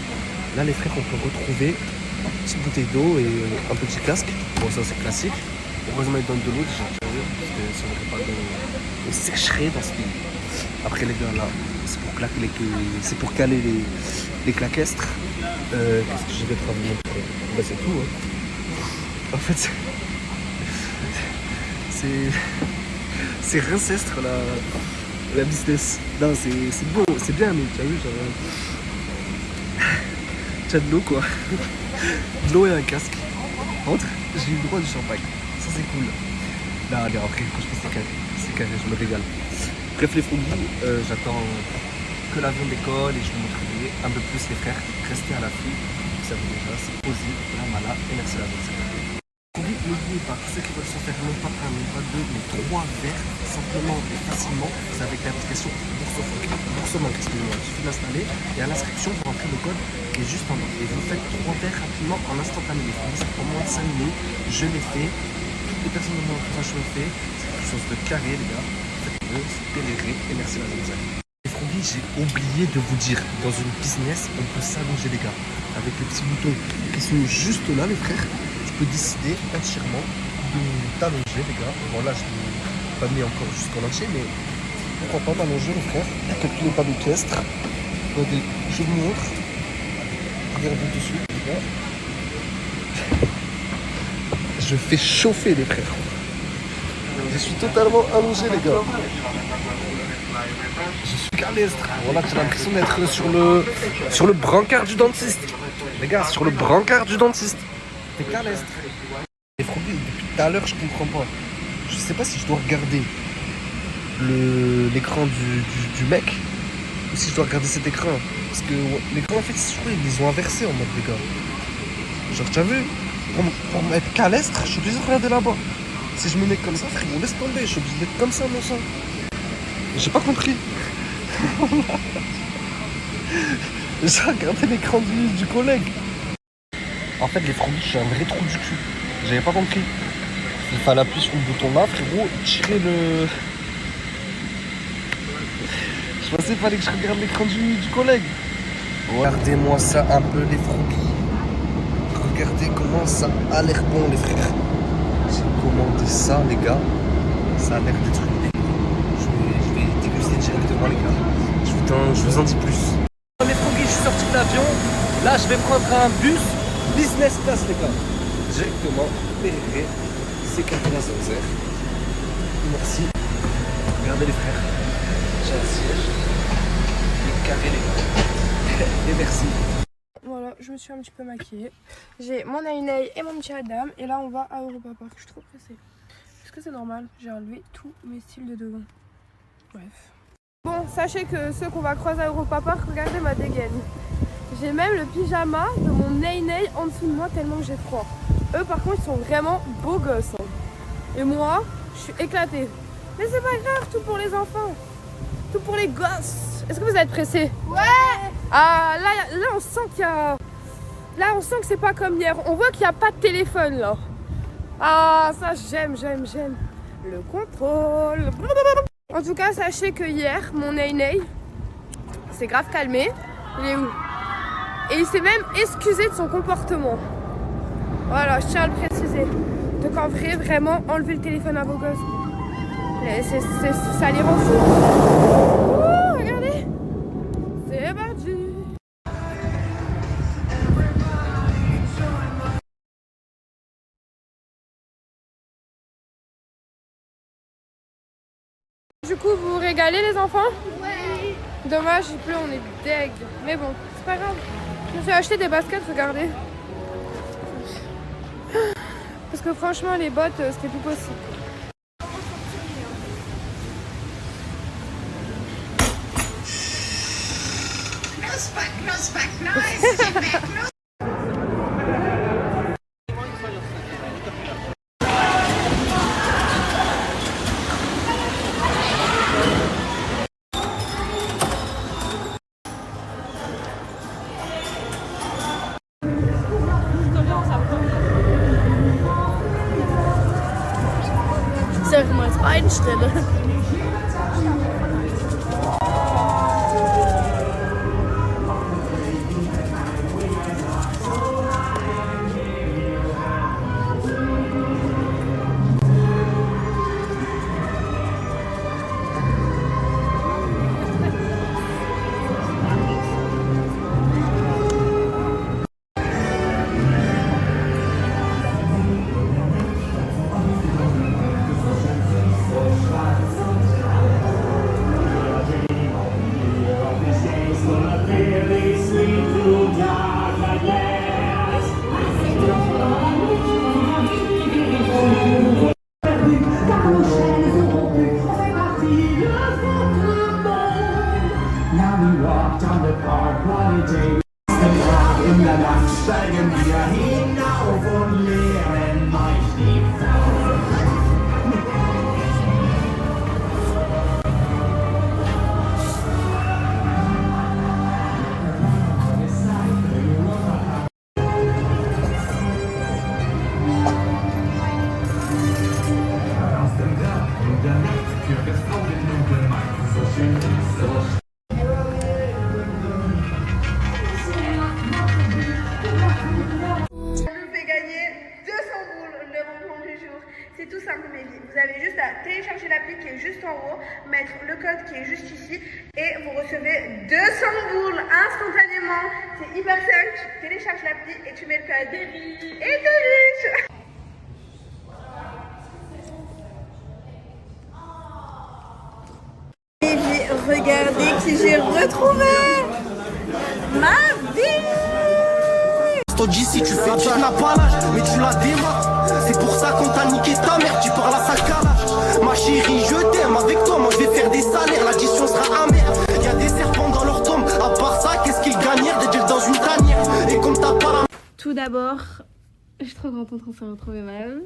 Speaker 6: Là, les frères, on peut retrouver une petite bouteille d'eau et un petit casque. Bon, ça, c'est classique. Heureusement, ils donnent de l'eau déjà. Parce que si on n'aurait pas d'eau, on sécherait dans ce pays. Après, les gars, là, c'est pour caler les claquestres. Qu'est-ce que je vais te montrer? Bah, c'est tout. Hein. En fait, c'est rincestre la business. Non, c'est beau, c'est bien, mais tu as vu, tu as de l'eau, quoi. De l'eau et un casque. Entre, j'ai eu le droit du champagne. Ça, c'est cool. Là, regarde, après, franchement, c'est carré, je me régale. Bref, les Froggy, j'attends que l'avion décolle et je vous montrerai un peu plus, les frères. Restez à l'affût. Vous savez déjà, c'est Ozzy, la Mala et merci à vous. Froggy, n'oubliez pas, ceux qui veulent se faire non pas un, non pas deux, mais 3 verres, simplement et facilement, c'est avec l'application Bourseman, excusez-moi, il suffit d'installer et à l'inscription, vous rentrez le code qui est juste en bas. Et vous faites 3 verres rapidement en instantané. Les Froggy, ça prend moins de 5 minutes, je l'ai fait. Toutes les personnes de mon entourage l'ont fait. C'est quelque chose de carré, les gars. Faites-le, c'est Péréré et merci à vous. Les Froggy, j'ai oublié de vous dire, dans une business, on peut s'allonger, les gars. Avec les petits boutons qui sont juste là, les frères, tu peux décider entièrement de t'allonger, les gars. Bon, là, je ne l'ai pas mis encore jusqu'en entier, mais pourquoi pas m'allonger, les frères. Calculez pas d'équestre. Regardez, je vous montre. Regardez dessus, les gars. Je fais chauffer, les frères.
Speaker 12: Je suis totalement allongé, les gars. Je suis calestre. Voilà, j'ai l'impression d'être sur le brancard du dentiste. Les gars, sur le brancard du dentiste. T'es calestre. Les froggies, depuis tout à l'heure, je comprends pas. Je sais pas si je dois regarder l'écran du mec ou si je dois regarder cet écran. Parce que l'écran, en fait, je crois ils les ont inversés en mode, les gars. Genre, tu as vu, pour être calestre, je suis obligé de regarder là-bas. Si je me mets comme ça, frérot, laisse tomber, je suis obligé d'être comme ça, mon sang. J'ai pas compris. J'ai regardé l'écran du collègue. En fait, les froggies, je suis un vrai trou du cul. J'avais pas compris. Il fallait appuyer sur le bouton là, frérot, tirer le... Je pensais qu'il fallait que je regarde l'écran du collègue. Regardez-moi ça un peu, les froggies. Regardez comment ça a l'air bon, les frères. J'ai commandé ça, les gars. Ça a l'air d'être une déco. Je vais déguster directement, les gars. Je vous en dis plus. Les froggies, je suis sorti de l'avion. Là, je vais prendre un bus business class, les gars. Directement, Péréré, C93. Merci. Regardez les frères. J'ai un siège. Il est carré, les gars. Et merci.
Speaker 9: Voilà, je me suis un petit peu maquillée. J'ai mon Nainei et mon petit Adam. Et là, on va à Europa Park. Je suis trop pressée. Est-ce que c'est normal? J'ai enlevé tous mes styles de devant. Bref. Bon, sachez que ceux qu'on va croiser à Europa Park, regardez ma dégaine. J'ai même le pyjama de mon Nainei en dessous de moi tellement que j'ai froid. Eux, par contre, ils sont vraiment beaux gosses. Hein. Et moi, je suis éclatée. Mais c'est pas grave, tout pour les enfants. Tout pour les gosses. Est-ce que vous êtes pressés? Ouais. Ah, là, on sent qu'il y a... Là, on sent que c'est pas comme hier. On voit qu'il n'y a pas de téléphone, là. Ah, ça, j'aime. Le contrôle. En tout cas, sachez que hier, mon Nainei s'est grave calmé. Il est où? Et il s'est même excusé de son comportement. Voilà, je tiens à le préciser. Donc en vrai, vraiment, enlevez le téléphone à vos gosses. Ça les rend fous. Oh, regardez. C'est parti. Du coup, vous vous régalez les enfants? Ouais. Dommage, il pleut, on est deg. Mais bon, c'est pas grave. Je me suis acheté des baskets, regardez. Parce que franchement, les bottes, c'était plus possible.
Speaker 2: Sag mal, als Beinstelle.
Speaker 9: C'est tout simple, mes vies. Vous avez juste à télécharger l'appli qui est juste en haut, mettre le code qui est juste ici et vous recevez 200 boules instantanément. C'est hyper simple. Tu télécharges l'appli et tu mets le code. Et t'es riche.
Speaker 11: Regardez qui j'ai retrouvé. Ma vie.
Speaker 7: D'ici, tu fais du napalage, mais tu la démarres. C'est pour ça qu'on t'a niqué ta mère, tu parles à sa calage. Ma chérie, je t'aime, avec toi, moi je vais faire des salaires. L'addition sera amère. Y'a des serpents dans leur tombe. À part ça, qu'est-ce qu'ils gagnèrent d'être dans une tanière. Et comme t'as pas la...
Speaker 13: Tout d'abord, je suis trop contente qu'on s'est retrouvé, ma vie.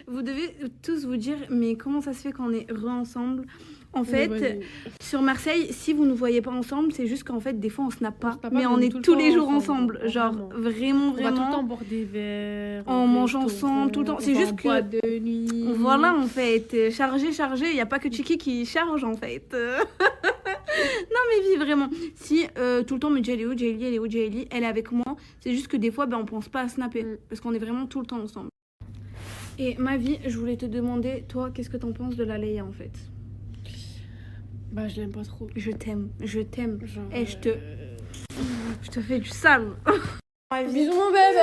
Speaker 13: Vous devez tous vous dire, mais comment ça se fait qu'on est re-ensemble? En fait, sur Marseille, si vous ne voyez pas ensemble, c'est juste qu'en fait, des fois, on snap pas. Mais on est tous les jours ensemble. Genre, vraiment.
Speaker 9: On va tout le temps boire des verres.
Speaker 13: On mange ensemble, tout le temps. C'est juste que...
Speaker 9: boîte de nuit.
Speaker 13: Voilà, en fait. Chargé. Il n'y a pas que Chiki qui charge, en fait. Non, mais vie, vraiment. Si tout le temps, me dit, elle est où, Jaylee, elle est avec moi. C'est juste que des fois, on pense pas à snapper. Parce qu'on est vraiment tout le temps ensemble. Et ma vie, je voulais te demander, toi, qu'est-ce que t'en penses de la Leia, en fait?
Speaker 9: Bah, je l'aime pas trop.
Speaker 13: Je t'aime.
Speaker 9: Genre,
Speaker 13: Et je te fais du sale.
Speaker 9: Bisous mon bébé.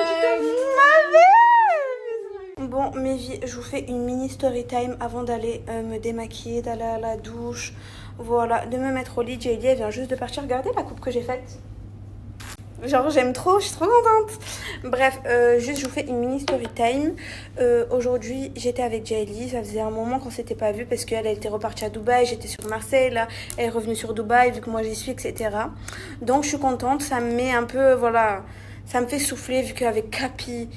Speaker 13: Bon, mes vies, je vous fais une mini story time avant d'aller me démaquiller, d'aller à la douche. Voilà, de me mettre au lit. Jaylee, elle vient juste de partir. Regardez la coupe que j'ai faite. Genre, j'aime trop, je suis trop contente. Bref, juste, je vous fais une mini story time. Aujourd'hui, j'étais avec Jaylee. Ça faisait un moment qu'on s'était pas vu parce qu'elle était repartie à Dubaï. J'étais sur Marseille, là. Elle est revenue sur Dubaï, vu que moi j'y suis, etc. Donc, je suis contente. Ça me met un peu, voilà, ça me fait souffler, vu qu'avec Capi,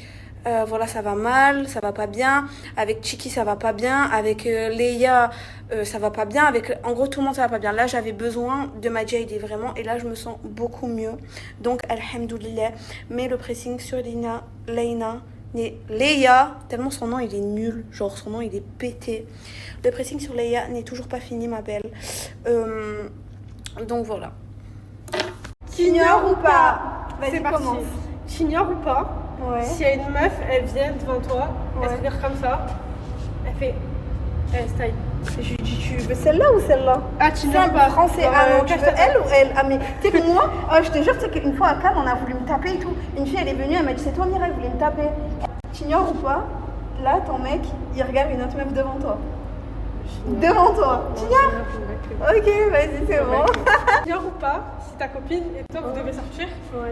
Speaker 13: voilà, ça va mal, ça va pas bien. Avec Chiki, ça va pas bien. Avec Leia, ça va pas bien. En gros, tout le monde, ça va pas bien. Là, j'avais besoin de ma Jaylee, vraiment. Et là, je me sens beaucoup mieux. Donc, alhamdoulilah. Mais le pressing sur Leia, tellement son nom, il est nul. Genre, son nom, il est pété. Le pressing sur Leia n'est toujours pas fini, ma belle. Donc, voilà.
Speaker 9: T'ignores ou pas?
Speaker 13: Vas-y, commence.
Speaker 9: T'ignores ou pas?
Speaker 13: Ouais.
Speaker 9: S'il y a une meuf, elle vient devant toi, elle se regarde comme ça, elle fait. Elle style.
Speaker 13: Je dis, tu veux celle-là ou celle-là?
Speaker 9: Ah, tu n'aimes pas
Speaker 13: français. Ah non, tu veux elle ou elle? Ah, mais tu sais que moi, je te jure, tu sais qu'une fois à Cannes, on a voulu me taper et tout. Une fille, elle est venue, elle m'a dit, c'est toi, Mira, elle voulait me taper. T'ignores ou pas? Là, ton mec, il regarde une autre meuf devant toi. Devant toi. T'ignores? Ok, vas-y, c'est bon.
Speaker 9: T'ignores ou pas? Si ta copine et toi, vous devez sortir,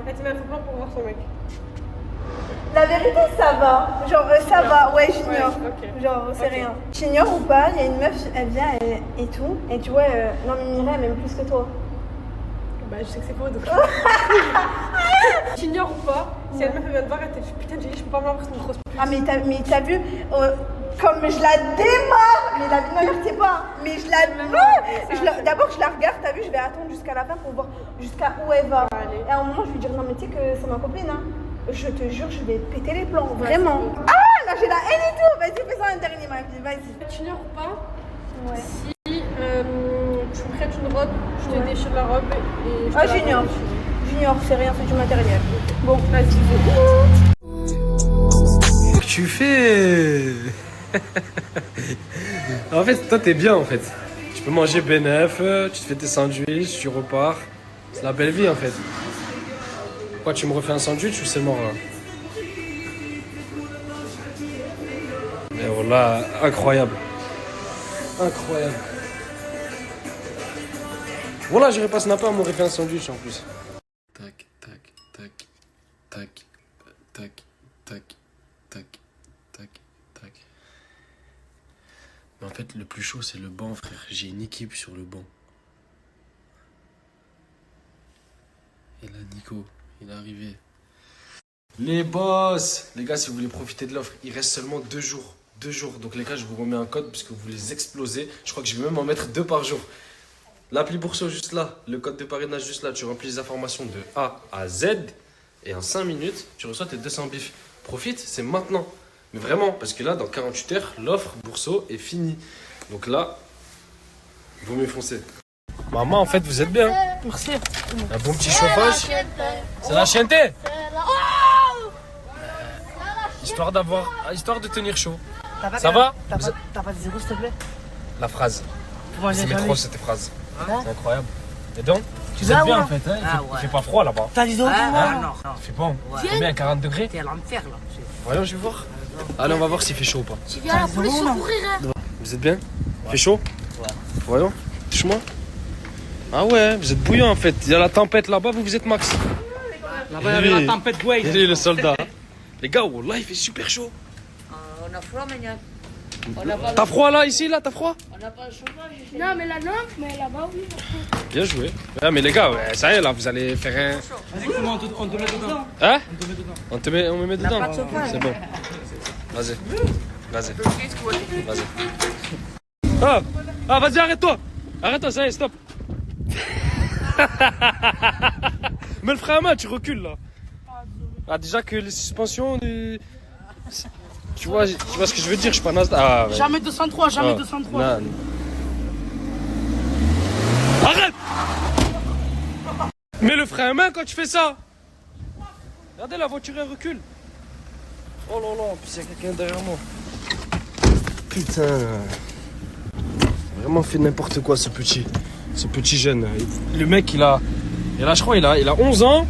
Speaker 9: elle te met un faux plan pour voir son mec.
Speaker 13: La vérité, ça va. Genre, ça va. Ouais, j'ignore.
Speaker 9: Ouais, okay.
Speaker 13: Genre, c'est rien. J'ignore ou pas, il y a une meuf, elle vient et tout. Et tu vois, non, mais Mira, elle m'aime plus que toi.
Speaker 9: Bah, je sais que c'est pour eux, donc. J'ignore ou pas, si elle vient te voir, elle te dit putain, Jaylee, je peux pas m'avoir une grosse pute.
Speaker 13: Ah, mais t'as vu, comme je la démarre. Mais la vie ne pas. Mais je la. D'abord, je la regarde, t'as vu, je vais attendre jusqu'à la fin pour voir jusqu'à où elle va.
Speaker 9: Allez.
Speaker 13: Et à un moment, je lui dis non, mais tu sais que c'est ma copine, hein. Je te jure, je vais péter les plombs, vraiment. Ah, là, j'ai la haine et tout. Vas-y, fais ça un dernier, ma vie, vas-y.
Speaker 9: Tu n'ignores pas?
Speaker 13: Ouais.
Speaker 9: Si tu me prêtes une robe, je te déchire la robe et.
Speaker 13: Ah, j'ignore. J'ignore, c'est rien, c'est du matériel.
Speaker 9: Bon, vas-y.
Speaker 4: Tu fais. En fait, toi, t'es bien en fait. Tu peux manger bénef, tu te fais tes sandwichs, tu repars. C'est la belle vie en fait. Quoi, tu me refais un sandwich ou c'est mort là? Et voilà, incroyable. Incroyable. Voilà, j'irai pas snapper, on m'aurait fait un sandwich en plus. Tac, tac, tac, tac, tac, tac, tac, tac, tac. Mais en fait, le plus chaud, c'est le banc, frère. J'ai une équipe sur le banc. Et là, Nico, il est arrivé. Les boss! Les gars, si vous voulez profiter de l'offre, il reste seulement 2 jours. 2 jours. Donc les gars, je vous remets un code puisque vous les explosez. Je crois que je vais même en mettre 2 par jour. L'appli Bourseau juste là. Le code de parrainage juste là. Tu remplis les informations de A à Z. Et en 5 minutes, tu reçois tes 200 bifs. Profite, c'est maintenant. Mais vraiment, parce que là, dans 48 heures, l'offre Bourseau est finie. Donc là, il vaut mieux foncer. Maman, en fait, vous êtes bien.
Speaker 9: Merci.
Speaker 4: Un bon petit chauffage. C'est la chienté. Histoire de tenir chaud. Ça va?
Speaker 2: T'as pas de zéro, s'il te plaît?
Speaker 4: La phrase. C'est trop cette phrase. C'est incroyable. Et donc, tu
Speaker 2: vas
Speaker 4: êtes bien
Speaker 2: où,
Speaker 4: en fait. Hein, il fait pas froid là-bas.
Speaker 2: T'as des zéro?
Speaker 4: Non. Il fait bon. Combien? 40 degrés?
Speaker 2: T'es à l'enfer là.
Speaker 4: Voyons, je vais voir. Allez, on va voir s'il fait chaud ou pas.
Speaker 9: Tu viens à la police secourir, hein?
Speaker 4: Vous êtes bien? Il fait chaud?
Speaker 2: Ouais.
Speaker 4: Voyons. Touche-moi. Ah ouais, vous êtes bouillant en fait. Il y a la tempête là-bas, vous êtes max.
Speaker 6: Là-bas, il y avait la tempête, ouais.
Speaker 4: Il est le soldat. Les gars, wallah, il fait super chaud.
Speaker 10: On a froid, mais
Speaker 4: T'as froid là, ici, là, t'as froid?
Speaker 10: on n'a pas le chômage.
Speaker 9: Non, mais la lampe, mais là-bas, oui.
Speaker 4: Bien joué. Ouais, mais les gars, ouais, ça y est là, vous allez faire un.
Speaker 6: Vas-y, comment on te met dedans?
Speaker 4: Hein?
Speaker 6: On te met dedans.
Speaker 4: On me met dedans?
Speaker 10: pas de chauffage.
Speaker 4: C'est bon. Vas-y. Vas-y. Vas-y. Ah, vas-y, arrête-toi. Arrête-toi, ça y est, stop. Mets le frein à main, tu recules là. Ah, déjà que les suspensions. Tu vois ce que je veux dire, je suis pas Nasdaq. Ah, ouais.
Speaker 2: Jamais 203, jamais 203.
Speaker 4: Non. Arrête! Mets le frein à main quand tu fais ça. Regardez, la voiture elle recule. Oh là là, en plus il y a quelqu'un derrière moi. Putain. Vraiment fait n'importe quoi ce petit jeune. Le mec il a je crois il a 11 ans.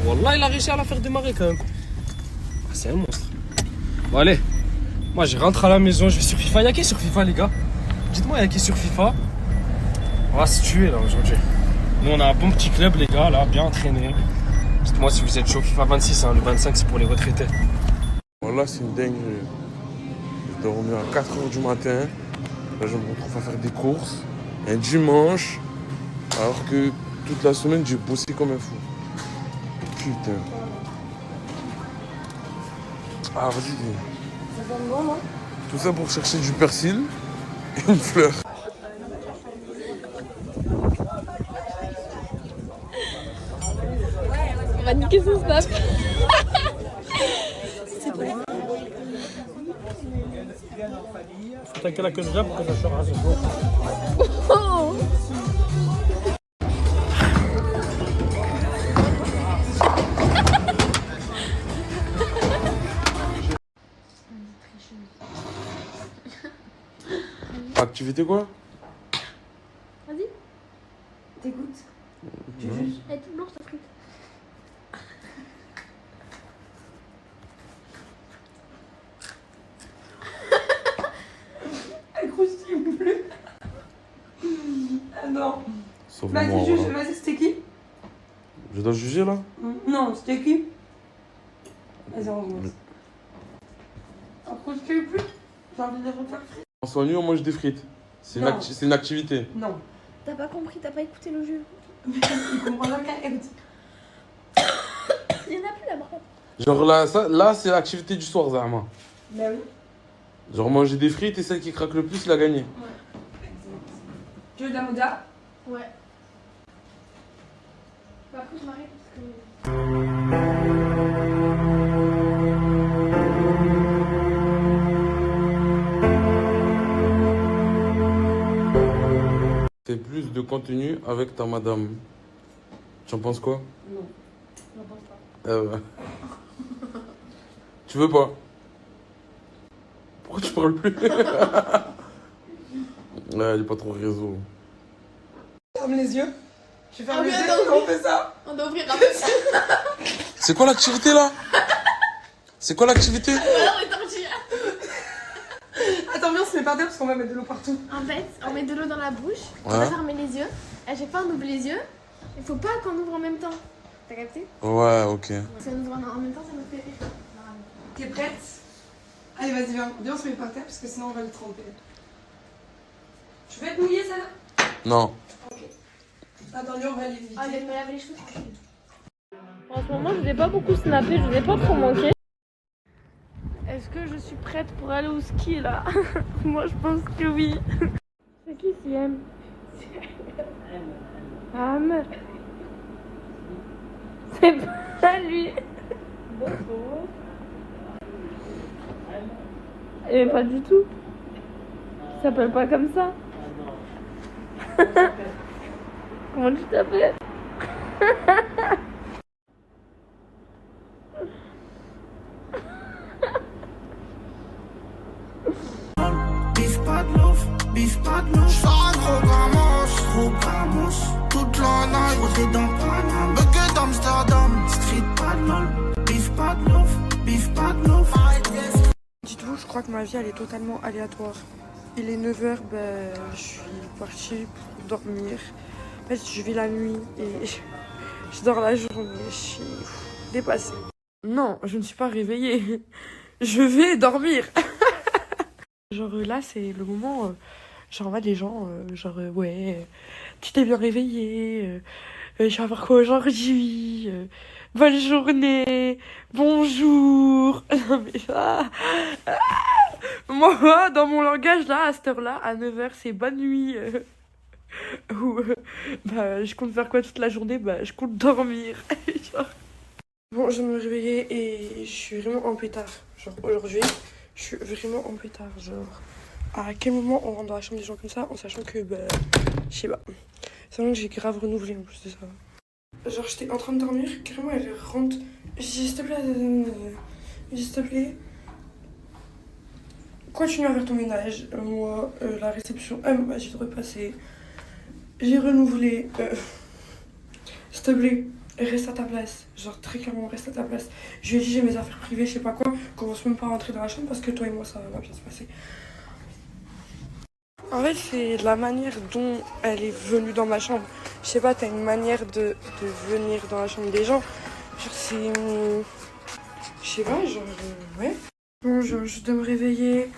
Speaker 4: Wallah il a réussi à la faire démarrer quand même. Ah, c'est un monstre. Bon allez, moi je rentre à la maison, je vais sur FIFA. Il y a qui sur FIFA les gars? Dites-moi, il y a qui sur FIFA? On va se tuer là aujourd'hui. Nous on a un bon petit club les gars là, bien entraîné. Dites-moi si vous êtes chaud. FIFA 26, hein, le 25 c'est pour les retraités.
Speaker 5: Voilà, c'est une dinguerie. Je dormais à 4h du matin. Là, je me retrouve à faire des courses. Un dimanche, alors que toute la semaine, j'ai bossé comme un fou. Putain. Ah, vas-y.
Speaker 9: Ça donne bon, non?
Speaker 5: Tout ça pour chercher du persil et une fleur.
Speaker 9: On va niquer son snap. C'est vrai.
Speaker 6: Faut t'inquiéter la queue de là pour que ça sort assez chaud.
Speaker 9: Oh!
Speaker 5: Activité quoi?
Speaker 9: Vas-y. T'écoutes. Tu juges. Elle est toute blanche ta frite.
Speaker 11: Elle croustille plus. Ah non.
Speaker 5: Sauve-moi,
Speaker 11: Vas-y, juge.
Speaker 5: voilà.
Speaker 11: Vas-y, c'était qui?
Speaker 5: Je dois juger là?
Speaker 11: Non, c'était qui? Vas-y, on commence. Elle croustille plus. J'ai envie de refaire frites.
Speaker 5: François Nuit, on mange des frites. C'est une activité.
Speaker 11: Non.
Speaker 9: T'as pas compris, t'as pas écouté le jeu.
Speaker 11: Il comprend jamais.
Speaker 9: Il y en a plus là-bas.
Speaker 5: Genre là c'est l'activité du soir, Zahma.
Speaker 11: Bah oui.
Speaker 5: Genre manger des frites et celle qui craque le plus, il a gagné.
Speaker 11: Ouais. Tu veux de la moda?
Speaker 9: Ouais. Bah après je m'arrête parce que...
Speaker 5: Fais plus de contenu avec ta madame. Tu en penses quoi?
Speaker 9: Non, j'en pense pas.
Speaker 5: Ouais. Tu veux pas? Pourquoi tu parles plus? Ouais, il est pas trop réseau.
Speaker 11: Ferme les yeux. Je ferme les yeux quand on fait ça.
Speaker 9: On doit ouvrir un peu.
Speaker 5: C'est quoi l'activité là? C'est quoi l'activité?
Speaker 11: Attends, viens, on se met par terre parce qu'on va mettre de l'eau partout.
Speaker 9: En fait, on met de l'eau dans la bouche, on
Speaker 5: Ouais.
Speaker 9: va fermer les yeux. À chaque fois, on ouvre les yeux. Il faut pas qu'on ouvre en même temps. T'as capté?
Speaker 5: Ouais, ok.
Speaker 9: Si on ouvre en même temps, ça nous fait rire.
Speaker 11: T'es prête? Allez, vas-y, viens. Viens, on se met par terre parce que sinon on va le tremper. Tu veux être mouillée, ça là?
Speaker 5: Non.
Speaker 11: Ok. Attendez, on va aller vite.
Speaker 9: Allez, me laver les cheveux tranquille. En ce moment, je n'ai pas beaucoup snappé, je n'ai pas trop manqué. Est-ce que je suis prête pour aller au ski là? Moi, je pense que oui. C'est qui Siem? Am. C'est pas lui. Bonjour. Et pas du tout. Il s'appelle pas comme ça. Comment tu t'appelles?
Speaker 7: Bif pas de l'ouf, bif pas de louche. Trop gamos, toute la night. J'rôderai dans Paname, bucket d'Amsterdam. Street pas de lol, bif pas de l'ouf, bif pas de l'ouf.
Speaker 11: Dites-vous, je crois que ma vie elle est totalement aléatoire.
Speaker 9: Il est 9h, je suis partie pour dormir. En fait, je vis la nuit et je dors la journée. Je suis dépassée. Non, je ne suis pas réveillée. Je vais dormir. Genre là, c'est le moment... genre, on va des gens, ouais, tu t'es bien réveillé, je vais faire quoi aujourd'hui, bonne journée, bonjour. Non mais moi, dans mon langage, là, à cette heure-là, à 9h, c'est bonne nuit. Ou, je compte faire quoi toute la journée? Je compte dormir. Genre. Bon, je me réveillais et je suis vraiment en pétard. Genre, aujourd'hui, je suis vraiment en pétard, genre... À quel moment on rentre dans la chambre des gens comme ça en sachant que, je sais pas. Sachant que j'ai grave renouvelé en plus de ça. Genre, j'étais en train de dormir, carrément, elle rentre. J'ai dit, s'il te plaît, continue à faire ton ménage. Moi, la réception, elle m'a dit de repasser. J'ai renouvelé. S'il te plaît, reste à ta place. Genre, très clairement, reste à ta place. Je lui ai dit, j'ai mes affaires privées, je sais pas quoi, qu'on va même pas rentrer dans la chambre parce que toi et moi, ça va bien se passer. En fait, c'est la manière dont elle est venue dans ma chambre. Je sais pas, t'as une manière de venir dans la chambre des gens. Genre, c'est... Je sais pas, genre... ouais. Bon, je dois me réveiller.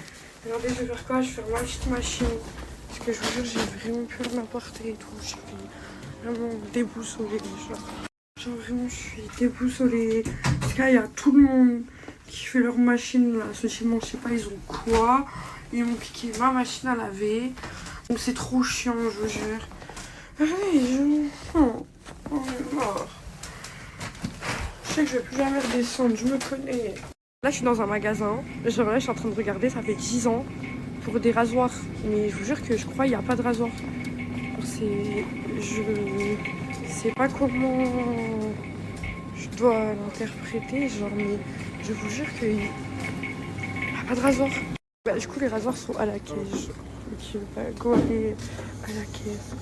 Speaker 9: Regardez, je vais faire quoi? Je vais faire ma petite machine. Parce que je vous jure, j'ai vraiment plus rien à porter et tout. Je suis vraiment déboussolée. Genre vraiment, je suis déboussolée. Parce qu'il y a tout le monde qui fait leur machine là. Socialement, je sais pas, ils ont quoi. Ils m'ont piqué ma machine à laver. Donc c'est trop chiant, je vous jure. Allez, on est mort. Je sais que je vais plus jamais redescendre, je me connais. Là, je suis dans un magasin. Genre là, je suis en train de regarder, ça fait 10 ans, pour des rasoirs. Mais je vous jure que je crois qu'il n'y a pas de rasoir. Je sais pas comment je dois l'interpréter, genre, mais je vous jure qu'il n'y a pas de rasoir. Du coup, les rasoirs sont à la caisse. Ok, go aller à la caisse.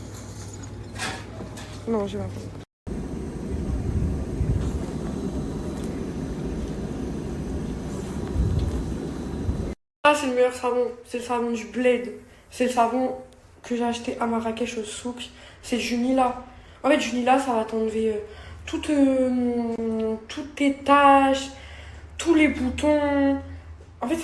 Speaker 9: Non, je vais pas. Ah, c'est le meilleur savon. C'est le savon du Bled. C'est le savon que j'ai acheté à Marrakech au souk. C'est Junila. En fait, Junila, ça va t'enlever toutes tes taches, tous les boutons. En fait,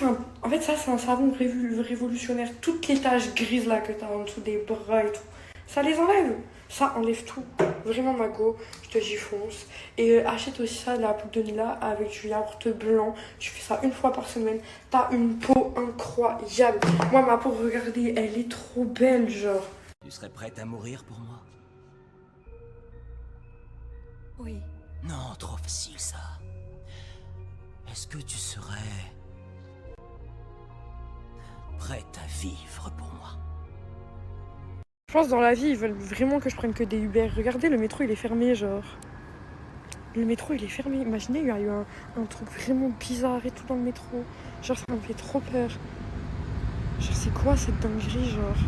Speaker 9: ça, c'est un savon révolutionnaire. Toutes les taches grises là que t'as en dessous des bras et tout, ça les enlève. Ça enlève tout. Vraiment, Mago, je te dis fonce. Et achète aussi ça, de la poudre de Nila avec du yaourt blanc. Tu fais ça une fois par semaine. T'as une peau incroyable. Moi, ma peau, regardez, elle est trop belle, genre.
Speaker 14: Tu serais prête à mourir pour moi?
Speaker 10: Oui.
Speaker 14: Non, trop facile ça. Est-ce que tu serais prête à vivre pour moi?
Speaker 9: Je pense dans la vie, ils veulent vraiment que je prenne que des Uber. Regardez, le métro, il est fermé, genre. Le métro, il est fermé. Imaginez, il y a eu un truc vraiment bizarre et tout dans le métro. Genre, ça me fait trop peur. Genre, c'est quoi cette dinguerie, genre?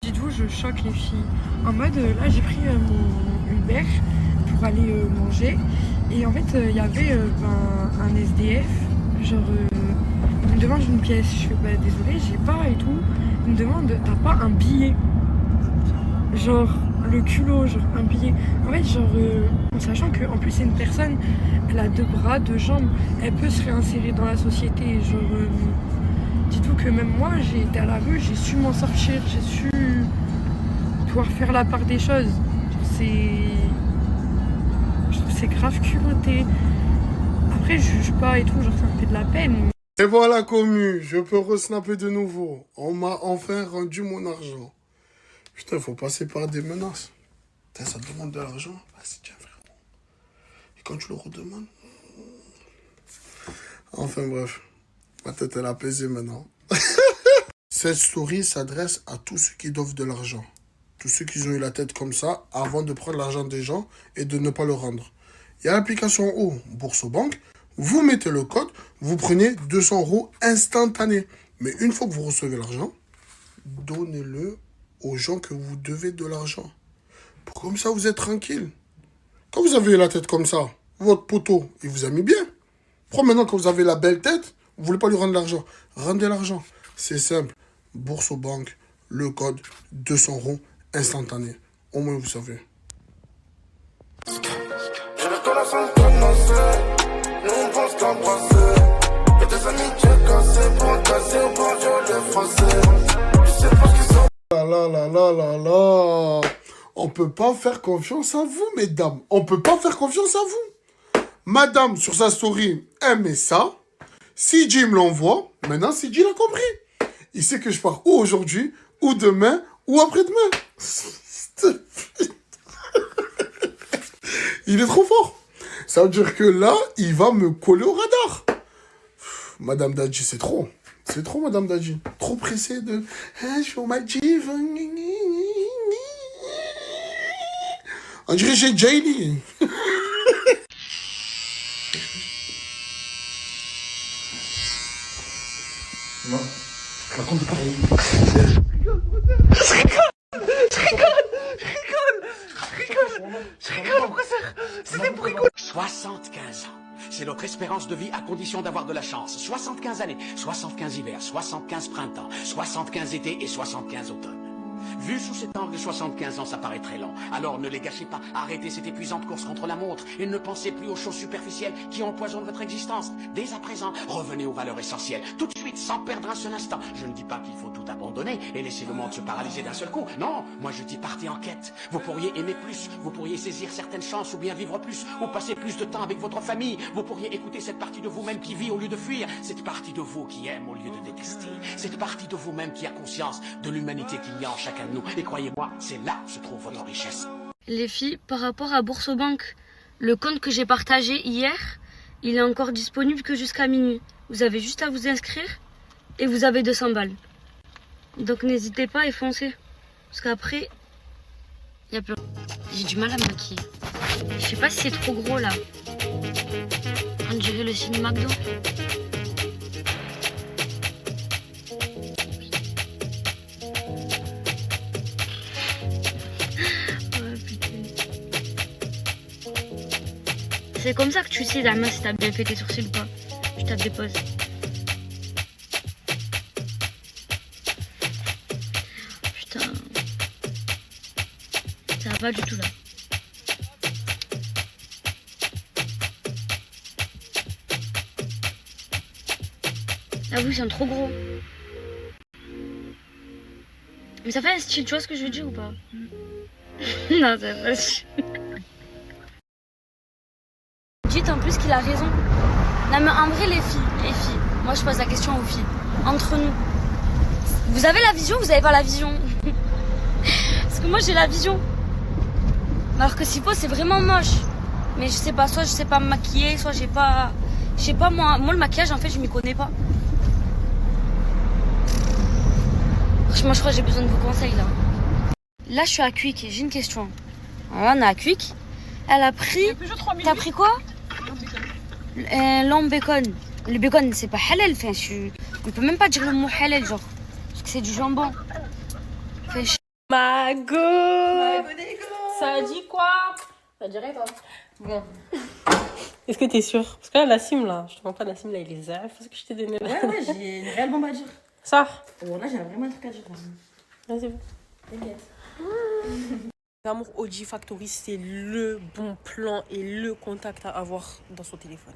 Speaker 9: Dites-vous, je choque les filles. En mode, là, j'ai pris mon Uber pour aller manger. Et en fait, il y avait un SDF. Genre, il me demande une pièce. Je fais, désolé, j'ai pas et tout. Il me demande, t'as pas un billet? Genre, le culot, genre un billet. En fait, genre, en sachant qu'en plus, c'est une personne, elle a 2 bras, 2 jambes, elle peut se réinsérer dans la société. Genre, dites-vous que même moi, j'ai été à la rue, j'ai su m'en sortir, j'ai su pouvoir faire la part des choses. Je trouve que c'est grave culotté. Après, je juge pas et tout, genre, ça me fait de la peine.
Speaker 12: Et voilà, commu, je peux resnapper de nouveau. On m'a enfin rendu mon argent. Putain, faut passer par des menaces. Putain, ça demande de l'argent. Vas-y, tiens, frérot. Et quand tu le redemandes... Enfin, bref. Ma tête, elle a apaisé maintenant. Cette story s'adresse à tous ceux qui doivent de l'argent. Tous ceux qui ont eu la tête comme ça avant de prendre l'argent des gens et de ne pas le rendre. Il y a l'application en haut, Bourse-Banque. Vous mettez le code, vous prenez 200 € instantané. Mais une fois que vous recevez l'argent, donnez-le aux gens que vous devez de l'argent. Comme ça, vous êtes tranquille. Quand vous avez la tête comme ça, votre poteau, il vous a mis bien. Pourquoi maintenant, quand vous avez la belle tête, vous ne voulez pas lui rendre l'argent? Rendez l'argent. C'est simple.
Speaker 15: Bourse aux banques, le code 200 ronds instantané. Au moins, vous savez.
Speaker 16: Je reste la fin de commencer. Nous on pense qu'embrasser. Y'a des amitiés cassées pour un casser au bonjour les français. Je sais pas ce qu'ils sont.
Speaker 15: Là. On peut pas faire confiance à vous, mesdames. On peut pas faire confiance à vous. Madame, sur sa story, aimait ça. CJ me l'envoie. Maintenant, CJ l'a compris. Il sait que je pars ou aujourd'hui, ou demain, ou après-demain. Il est trop fort. Ça veut dire que là, il va me coller au radar. Madame Dadji, c'est trop. C'est trop, Madame Dadji. Trop pressé de... je suis aux Maldives. On dirait j'ai Jaylee.
Speaker 3: Non, raconte pas.
Speaker 14: Je rigole, professeur. C'était pour rigoler. 75 ans. C'est notre espérance de vie à condition d'avoir de la chance. 75 années, 75 hivers, 75 printemps, 75 étés et 75 automnes. Vu sous cet angle, 75 ans, ça paraît très long. Alors ne les gâchez pas, arrêtez cette épuisante course contre la montre et ne pensez plus aux choses superficielles qui empoisonnent votre existence. Dès à présent, revenez aux valeurs essentielles, tout de suite, sans perdre un seul instant. Je ne dis pas qu'il faut tout abandonner et laisser le monde se paralyser d'un seul coup. Non, moi je dis partez en quête. Vous pourriez aimer plus, vous pourriez saisir certaines chances ou bien vivre plus, ou passer plus de temps avec votre famille. Vous pourriez écouter cette partie de vous-même qui vit au lieu de fuir, cette partie de vous qui aime au lieu de détester, cette partie de vous-même qui a conscience de l'humanité qu'il y a en chacun de nous. Et croyez-moi, c'est là où se trouve votre richesse.
Speaker 17: Les filles, par rapport à Bourse aux banques, le compte que j'ai partagé hier, il est encore disponible que jusqu'à minuit. Vous avez juste à vous inscrire et vous avez 200 balles. Donc n'hésitez pas et foncez. Parce qu'après, il y a plus... J'ai du mal à me maquiller. Je sais pas si c'est trop gros là. On dirait le signe McDo. C'est comme ça que tu sais, Dama, si t'as bien fait tes sourcils ou pas. Je tape des pauses. Putain. Ça va pas du tout là. Ah oui, c'est trop gros. Mais ça fait un style, tu vois ce que je veux dire ou pas? Non, ça fait pas style. Dites en plus qu'il a raison. Non mais en vrai les filles, moi je pose la question aux filles. Entre nous, vous avez la vision ou vous avez pas la vision? Parce que moi j'ai la vision. Alors que Sipo c'est vraiment moche. Mais je sais pas, soit je sais pas me maquiller, soit j'ai pas... Je sais pas moi le maquillage en fait je m'y connais pas. Franchement je crois que j'ai besoin de vos conseils là. Là je suis à Quick et j'ai une question. Alors, on est à Quick. Elle a pris... T'as pris quoi? L'homme bacon. Le bacon c'est pas halal. Enfin, on peut même pas dire le mot halal genre. Parce que c'est du jambon.
Speaker 9: Mago, ça dit quoi? Ça dirait pas. Bon. Est-ce que t'es sûre? Parce que là, la sim là, je te demande pas la sim là, il est zaf. Parce que je t'ai donné là.
Speaker 18: Ouais, j'ai une réelle bombe à dire.
Speaker 9: Ça?
Speaker 18: Là, j'ai vraiment un truc à dire.
Speaker 9: Vas-y.
Speaker 18: T'inquiète.
Speaker 9: L'amour OG Factory, c'est le bon plan et le contact à avoir dans son téléphone.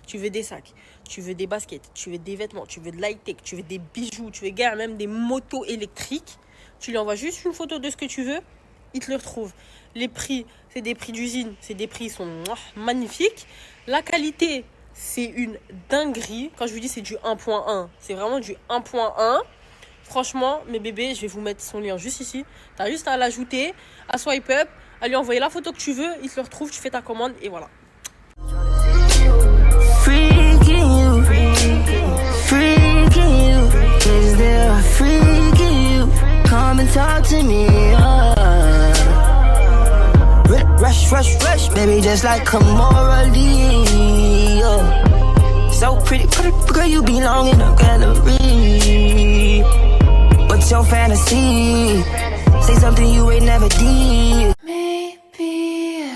Speaker 9: Tu veux des sacs, tu veux des baskets, tu veux des vêtements, tu veux de l'high-tech, tu veux des bijoux, tu veux gagner même des motos électriques. Tu lui envoies juste une photo de ce que tu veux, il te le retrouve. Les prix, c'est des prix d'usine, c'est des prix qui sont magnifiques. La qualité, c'est une dinguerie. Quand je vous dis c'est du 1.1, c'est vraiment du 1.1. Franchement, mes bébés, je vais vous mettre son lien juste ici. T'as juste à l'ajouter, à swipe up, à lui envoyer la photo que tu veux, il te le retrouve, tu fais ta commande et voilà.
Speaker 19: Freaking you, freaking you. Is there a freak in you? Come and talk to me. Rush, rush, rush, baby, just like Kamora Lee. So pretty, girl, you belong in a gallery. What's your fantasy? Say something you ain't never did. Maybe.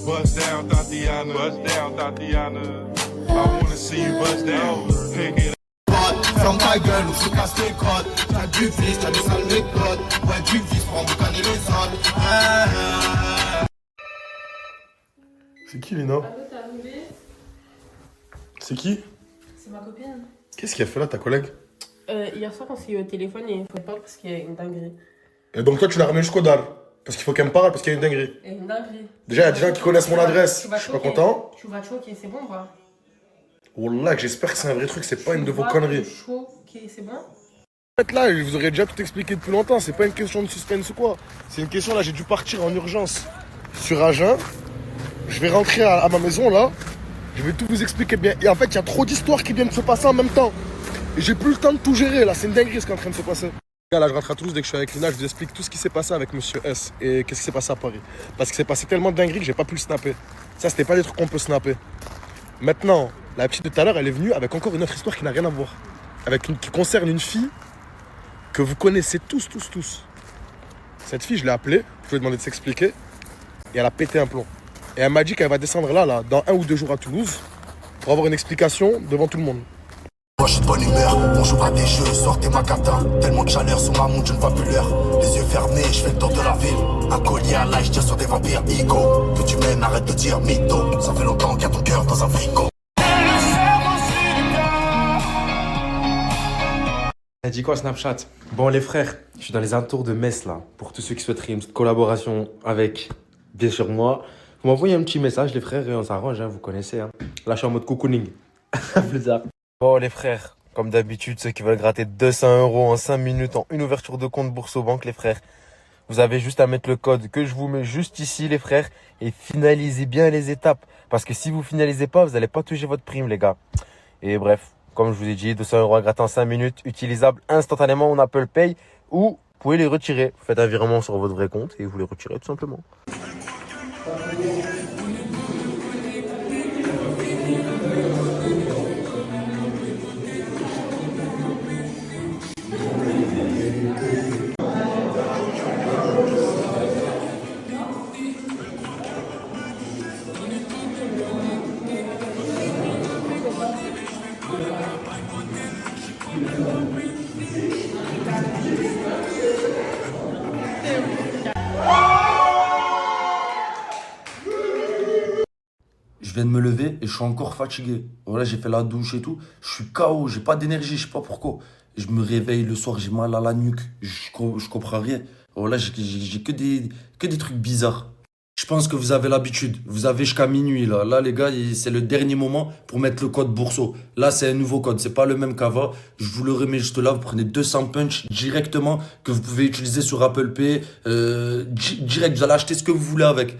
Speaker 8: Bust down, Tatiana. Bust down, Tatiana. I wanna see you bust down. Pick it up.
Speaker 7: droite. Ferme ta gueule ou se casse les crottes. T'as du fils, t'as des sales méthodes. Ouais, du fils pour emboucaner les autres.
Speaker 15: C'est qui, Lina?
Speaker 9: t'es arrivée?
Speaker 15: C'est qui?
Speaker 9: C'est ma copine.
Speaker 15: Qu'est-ce qu'elle fait là, ta collègue?
Speaker 9: Hier soir, on s'est eu au téléphone et il faut pas parce qu'il y a une dinguerie.
Speaker 15: Et donc toi, tu l'as ramené jusqu'au Dar. Parce qu'il faut qu'elle me parle, parce qu'il y a une dinguerie.
Speaker 9: Et une dinguerie.
Speaker 15: Déjà, il y a des gens qui connaissent mon adresse.
Speaker 9: Tu vas
Speaker 15: Je suis pas
Speaker 9: choquer.
Speaker 15: content.
Speaker 9: Tu vas choquer, c'est bon ou pas?
Speaker 15: Wallah, j'espère que c'est un vrai truc, c'est pas une de vos conneries.
Speaker 9: Choquer, c'est bon?
Speaker 15: En fait, là, je vous aurais déjà tout expliqué depuis longtemps. C'est pas une question de suspense ou quoi. C'est une question, là, j'ai dû partir en urgence sur Agen. Je vais rentrer à ma maison, là. Je vais tout vous expliquer bien. Et en fait, il y a trop d'histoires qui viennent de se passer en même temps. Et j'ai plus le temps de tout gérer, là. C'est une dinguerie ce qui est en train de se passer. Là, je rentre à Toulouse, dès que je suis avec Lina, je vous explique tout ce qui s'est passé avec Monsieur S. Et qu'est-ce qui s'est passé à Paris. Parce que c'est passé tellement de dingueries que j'ai pas pu le snapper. Ça, c'était pas des trucs qu'on peut snapper. Maintenant, la petite de tout à l'heure, elle est venue avec encore une autre histoire qui n'a rien à voir. Qui concerne une fille que vous connaissez tous. Cette fille, je l'ai appelée, je lui ai demandé de s'expliquer. Et elle a pété un plomb. Et elle m'a dit qu'elle va descendre là, dans 1 ou 2 jours à Toulouse, pour avoir une explication devant tout le monde.
Speaker 7: Moi je suis de bonne humeur, on joue à des jeux, sortez ma cata. Tellement de chaleur sur ma montre, je ne vois plus l'heure. Les yeux fermés, je fais le tour de la ville. Un collier à l'ail, je tire sur des vampires. Ego, que tu m'aimes, arrête de dire mytho. Ça fait longtemps qu'il y a ton cœur dans un frigo.
Speaker 20: Elle dit quoi Snapchat? Bon les frères, je suis dans les alentours de Metz là. Pour tous ceux qui souhaiteraient une petite collaboration avec, bien sûr moi, vous m'envoyez un petit message les frères et on s'arrange, hein, vous connaissez. Hein. Là je suis en mode cocooning. Plus tard.
Speaker 3: Bon les frères, comme d'habitude, ceux qui veulent gratter 200 € en 5 minutes en une ouverture de compte Boursobank les frères, vous avez juste à mettre le code que je vous mets juste ici les frères et finalisez bien les étapes. Parce que si vous finalisez pas, vous n'allez pas toucher votre prime les gars. Et bref, comme je vous ai dit, 200 € à gratter en 5 minutes, utilisables instantanément en Apple Pay ou vous pouvez les retirer. Vous faites un virement sur votre vrai compte et vous les retirez tout simplement.
Speaker 20: Je viens de me lever et je suis encore fatigué. Voilà, j'ai fait la douche et tout. Je suis KO, j'ai pas d'énergie, je sais pas pourquoi. Je me réveille le soir, j'ai mal à la nuque. Je comprends rien. Voilà, j'ai que des trucs bizarres. Je pense que vous avez l'habitude. Vous avez jusqu'à minuit là. Là les gars, c'est le dernier moment pour mettre le code Bourso. Là c'est un nouveau code, c'est pas le même qu'avant. Je vous le remets juste là, vous prenez 200 punch directement que vous pouvez utiliser sur Apple Pay. Direct, vous allez acheter ce que vous voulez avec.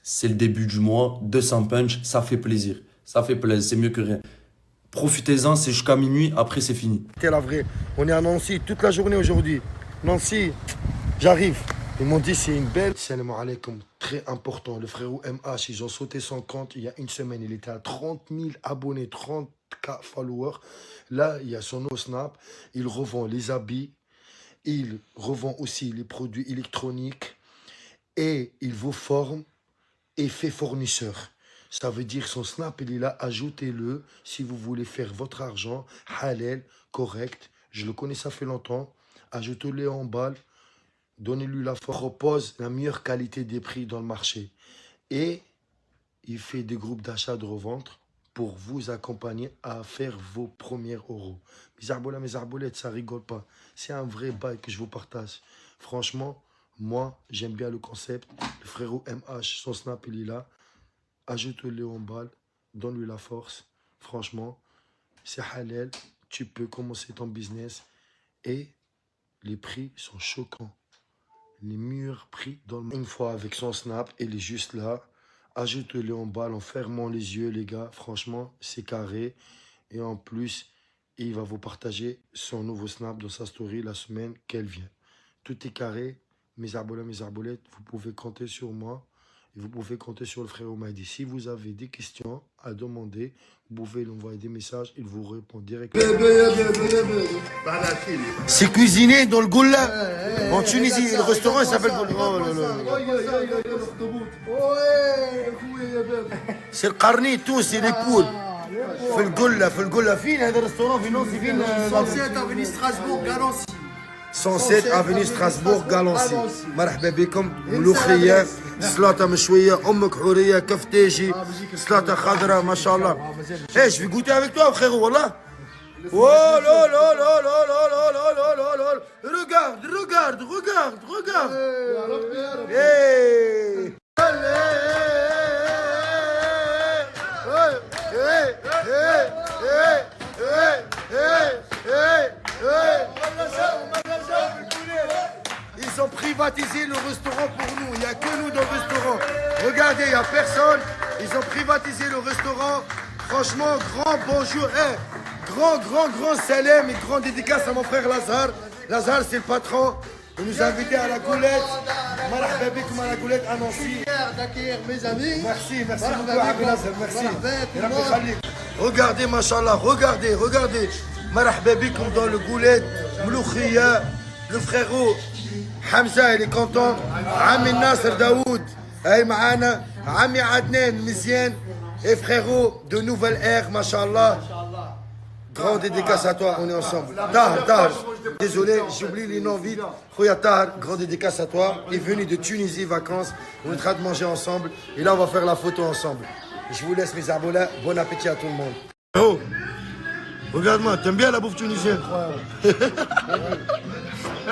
Speaker 20: C'est le début du mois, 200 punch, ça fait plaisir. Ça fait plaisir, c'est mieux que rien. Profitez-en, c'est jusqu'à minuit, après c'est fini.
Speaker 12: C'est la vraie. On est à Nancy toute la journée aujourd'hui. Nancy, j'arrive. Ils m'ont dit c'est une belle. Salam alaikum, très important. Le frérot MH, ils ont sauté son compte il y a une semaine. Il était à 30 000 abonnés, 30K followers. Là, il y a son nouveau Snap. Il revend les habits. Il revend aussi les produits électroniques. Et il vous forme et fait fournisseur. Ça veut dire son Snap, il est là, ajoutez-le si vous voulez faire votre argent halal, correct. Je le connais, ça fait longtemps. Ajoutez-le en balle, donnez-lui la force, propose la meilleure qualité des prix dans le marché. Et il fait des groupes d'achat de revente pour vous accompagner à faire vos premiers euros. Mes arboulettes, ça rigole pas. C'est un vrai bail que je vous partage. Franchement, moi, j'aime bien le concept. Le frérot MH, son Snap, il est là. Ajoute-le en balle, donne-lui la force. Franchement, c'est halal. Tu peux commencer ton business. Et les prix sont choquants. Les meilleurs prix dans le monde. Une fois avec son Snap, il est juste là. Ajoute-le en balle en fermant les yeux, les gars. Franchement, c'est carré. Et en plus, il va vous partager son nouveau Snap dans sa story la semaine qu'elle vient. Tout est carré. Mes arbolettes, vous pouvez compter sur moi et vous pouvez compter sur le frère Mahdi. Si vous avez des questions à demander, vous pouvez lui envoyer des messages, il vous répond directement.
Speaker 7: C'est cuisiné dans le Goula. En Tunisie, le restaurant il s'appelle c'est le carnet, tout, c'est les poules.
Speaker 12: في القلة فين هذا الريستوران في نونسي فين
Speaker 6: 107 avenue Strasbourg Galancy
Speaker 12: 107 افيني ستراسبورغ غالونسي. مرحبا بكم. ملوخيه، سلطه مشويه، امك حوريه، كفتاجي، سلطه خضراء ما شاء الله. ايش في goûter avec toi frérot والله. Oh là là là là là là là là là là. Regarde, regarde, regarde, regarde. Hey. Ils ont privatisé le restaurant pour nous. Il n'y a que nous dans le restaurant. Regardez, il n'y a personne. Ils ont privatisé le restaurant. Franchement, grand bonjour. Hey, grand salam et grand dédicace à mon frère Lazare. Lazare, c'est le patron. Il nous a invités à la Goulette. Marhaba bikoum à la Goulette à Nancy.
Speaker 6: d'accueillir mes amis.
Speaker 12: Merci beaucoup, Abel Lazare. Merci. Regardez, machallah, regardez. Marhaba bikoum dans le Goulette. Mloukhia, le frérot. Hamza, il est content. Ami Nasser Daoud, Aïe Mahana, Ami Adnan Miziane et frérot de Nouvelle Ère, machallah. Grand dédicace à toi, on est ensemble. Tahar. Désolé, j'oublie les noms vite. Khoya Tahar, grand dédicace à toi. Il est venu de Tunisie, vacances. On est en train de manger ensemble. Et là, on va faire la photo ensemble. Je vous laisse, mes arbolats. Bon appétit à tout le monde. Oh, regarde-moi, t'aimes bien la bouffe tunisienne?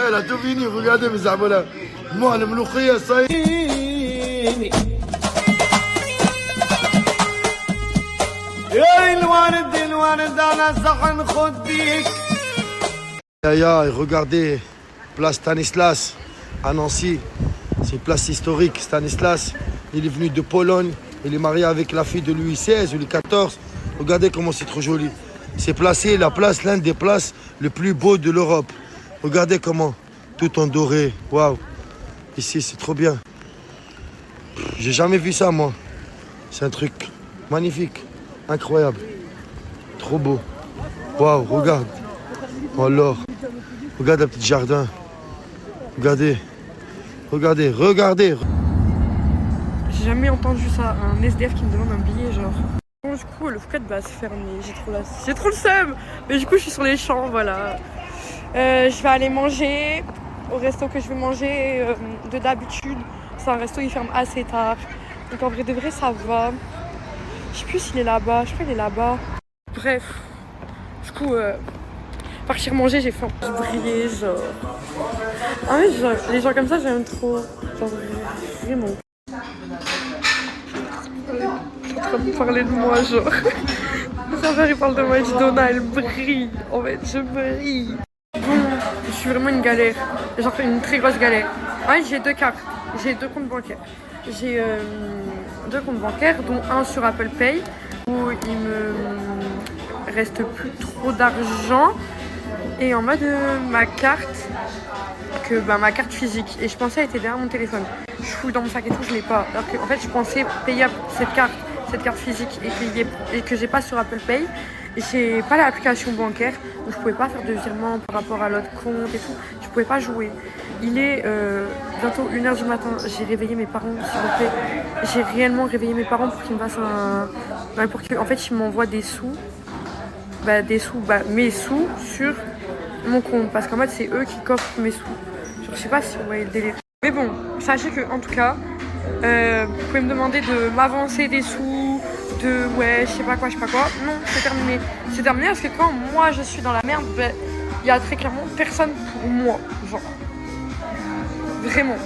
Speaker 12: Elle a tout fini, regardez mes arbolats. Moi, le mloukhia, ça y est. Regardez, place Stanislas à Nancy. C'est une place historique. Stanislas, il est venu de Pologne. Il est marié avec la fille de Louis XVI ou Louis XIV. Regardez comment c'est trop joli. C'est placé, l'une des places les plus beaux de l'Europe. Regardez comment, tout en doré. Waouh, ici c'est trop bien. J'ai jamais vu ça moi. C'est un truc magnifique, incroyable, trop beau. Waouh, regarde. Oh l'or. Regarde le petit jardin. Regardez.
Speaker 9: J'ai jamais entendu ça, un SDF qui me demande un billet, genre. Bon, du coup, le Fouquet, bah, c'est fermé, j'ai trop le seum. Mais du coup, je suis sur les champs, voilà. Je vais aller manger au resto que je vais manger de d'habitude. C'est un resto, il ferme assez tard. Donc en vrai de vrai, ça va. Je sais plus s'il est là-bas, je crois qu'il est là-bas. Bref, du coup, partir manger, j'ai faim. Je brillais, genre. Ah ouais, genre, les gens comme ça, j'aime trop. Genre, vraiment. Je suis en train de parler de moi, genre. Sa mère, il parle de moi, je dis Donna, elle brille. En fait, je brille. Bon, je suis vraiment une galère. Genre, une très grosse galère. En fait, j'ai 2 cartes. J'ai 2 comptes bancaires. J'ai 2 comptes bancaires, dont un sur Apple Pay, où il me reste plus trop d'argent. Et en mode ma carte, ma carte physique. Et je pensais elle était derrière mon téléphone. Je fouille dans mon sac et tout, je l'ai pas. Alors que en fait, je pensais payer cette carte physique et que j'ai pas sur Apple Pay. Et j'ai pas l'application bancaire, donc je pouvais pas faire de virement par rapport à l'autre compte et tout. Je pouvais pas jouer. Il est bientôt 1h du matin. J'ai réveillé mes parents, s'il vous plaît. J'ai réellement réveillé mes parents pour qu'ils me fassent pour qu'en fait, ils m'envoient des sous. Mes sous sur mon compte. Parce qu'en fait, c'est eux qui coffrent mes sous. Genre, je sais pas si vous voyez le délire. Mais bon, sachez que, en tout cas, vous pouvez me demander de m'avancer des sous, je sais pas quoi. Non, c'est terminé. C'est terminé parce que quand moi je suis dans la merde, il y a très clairement personne pour moi. Genre. Vraiment.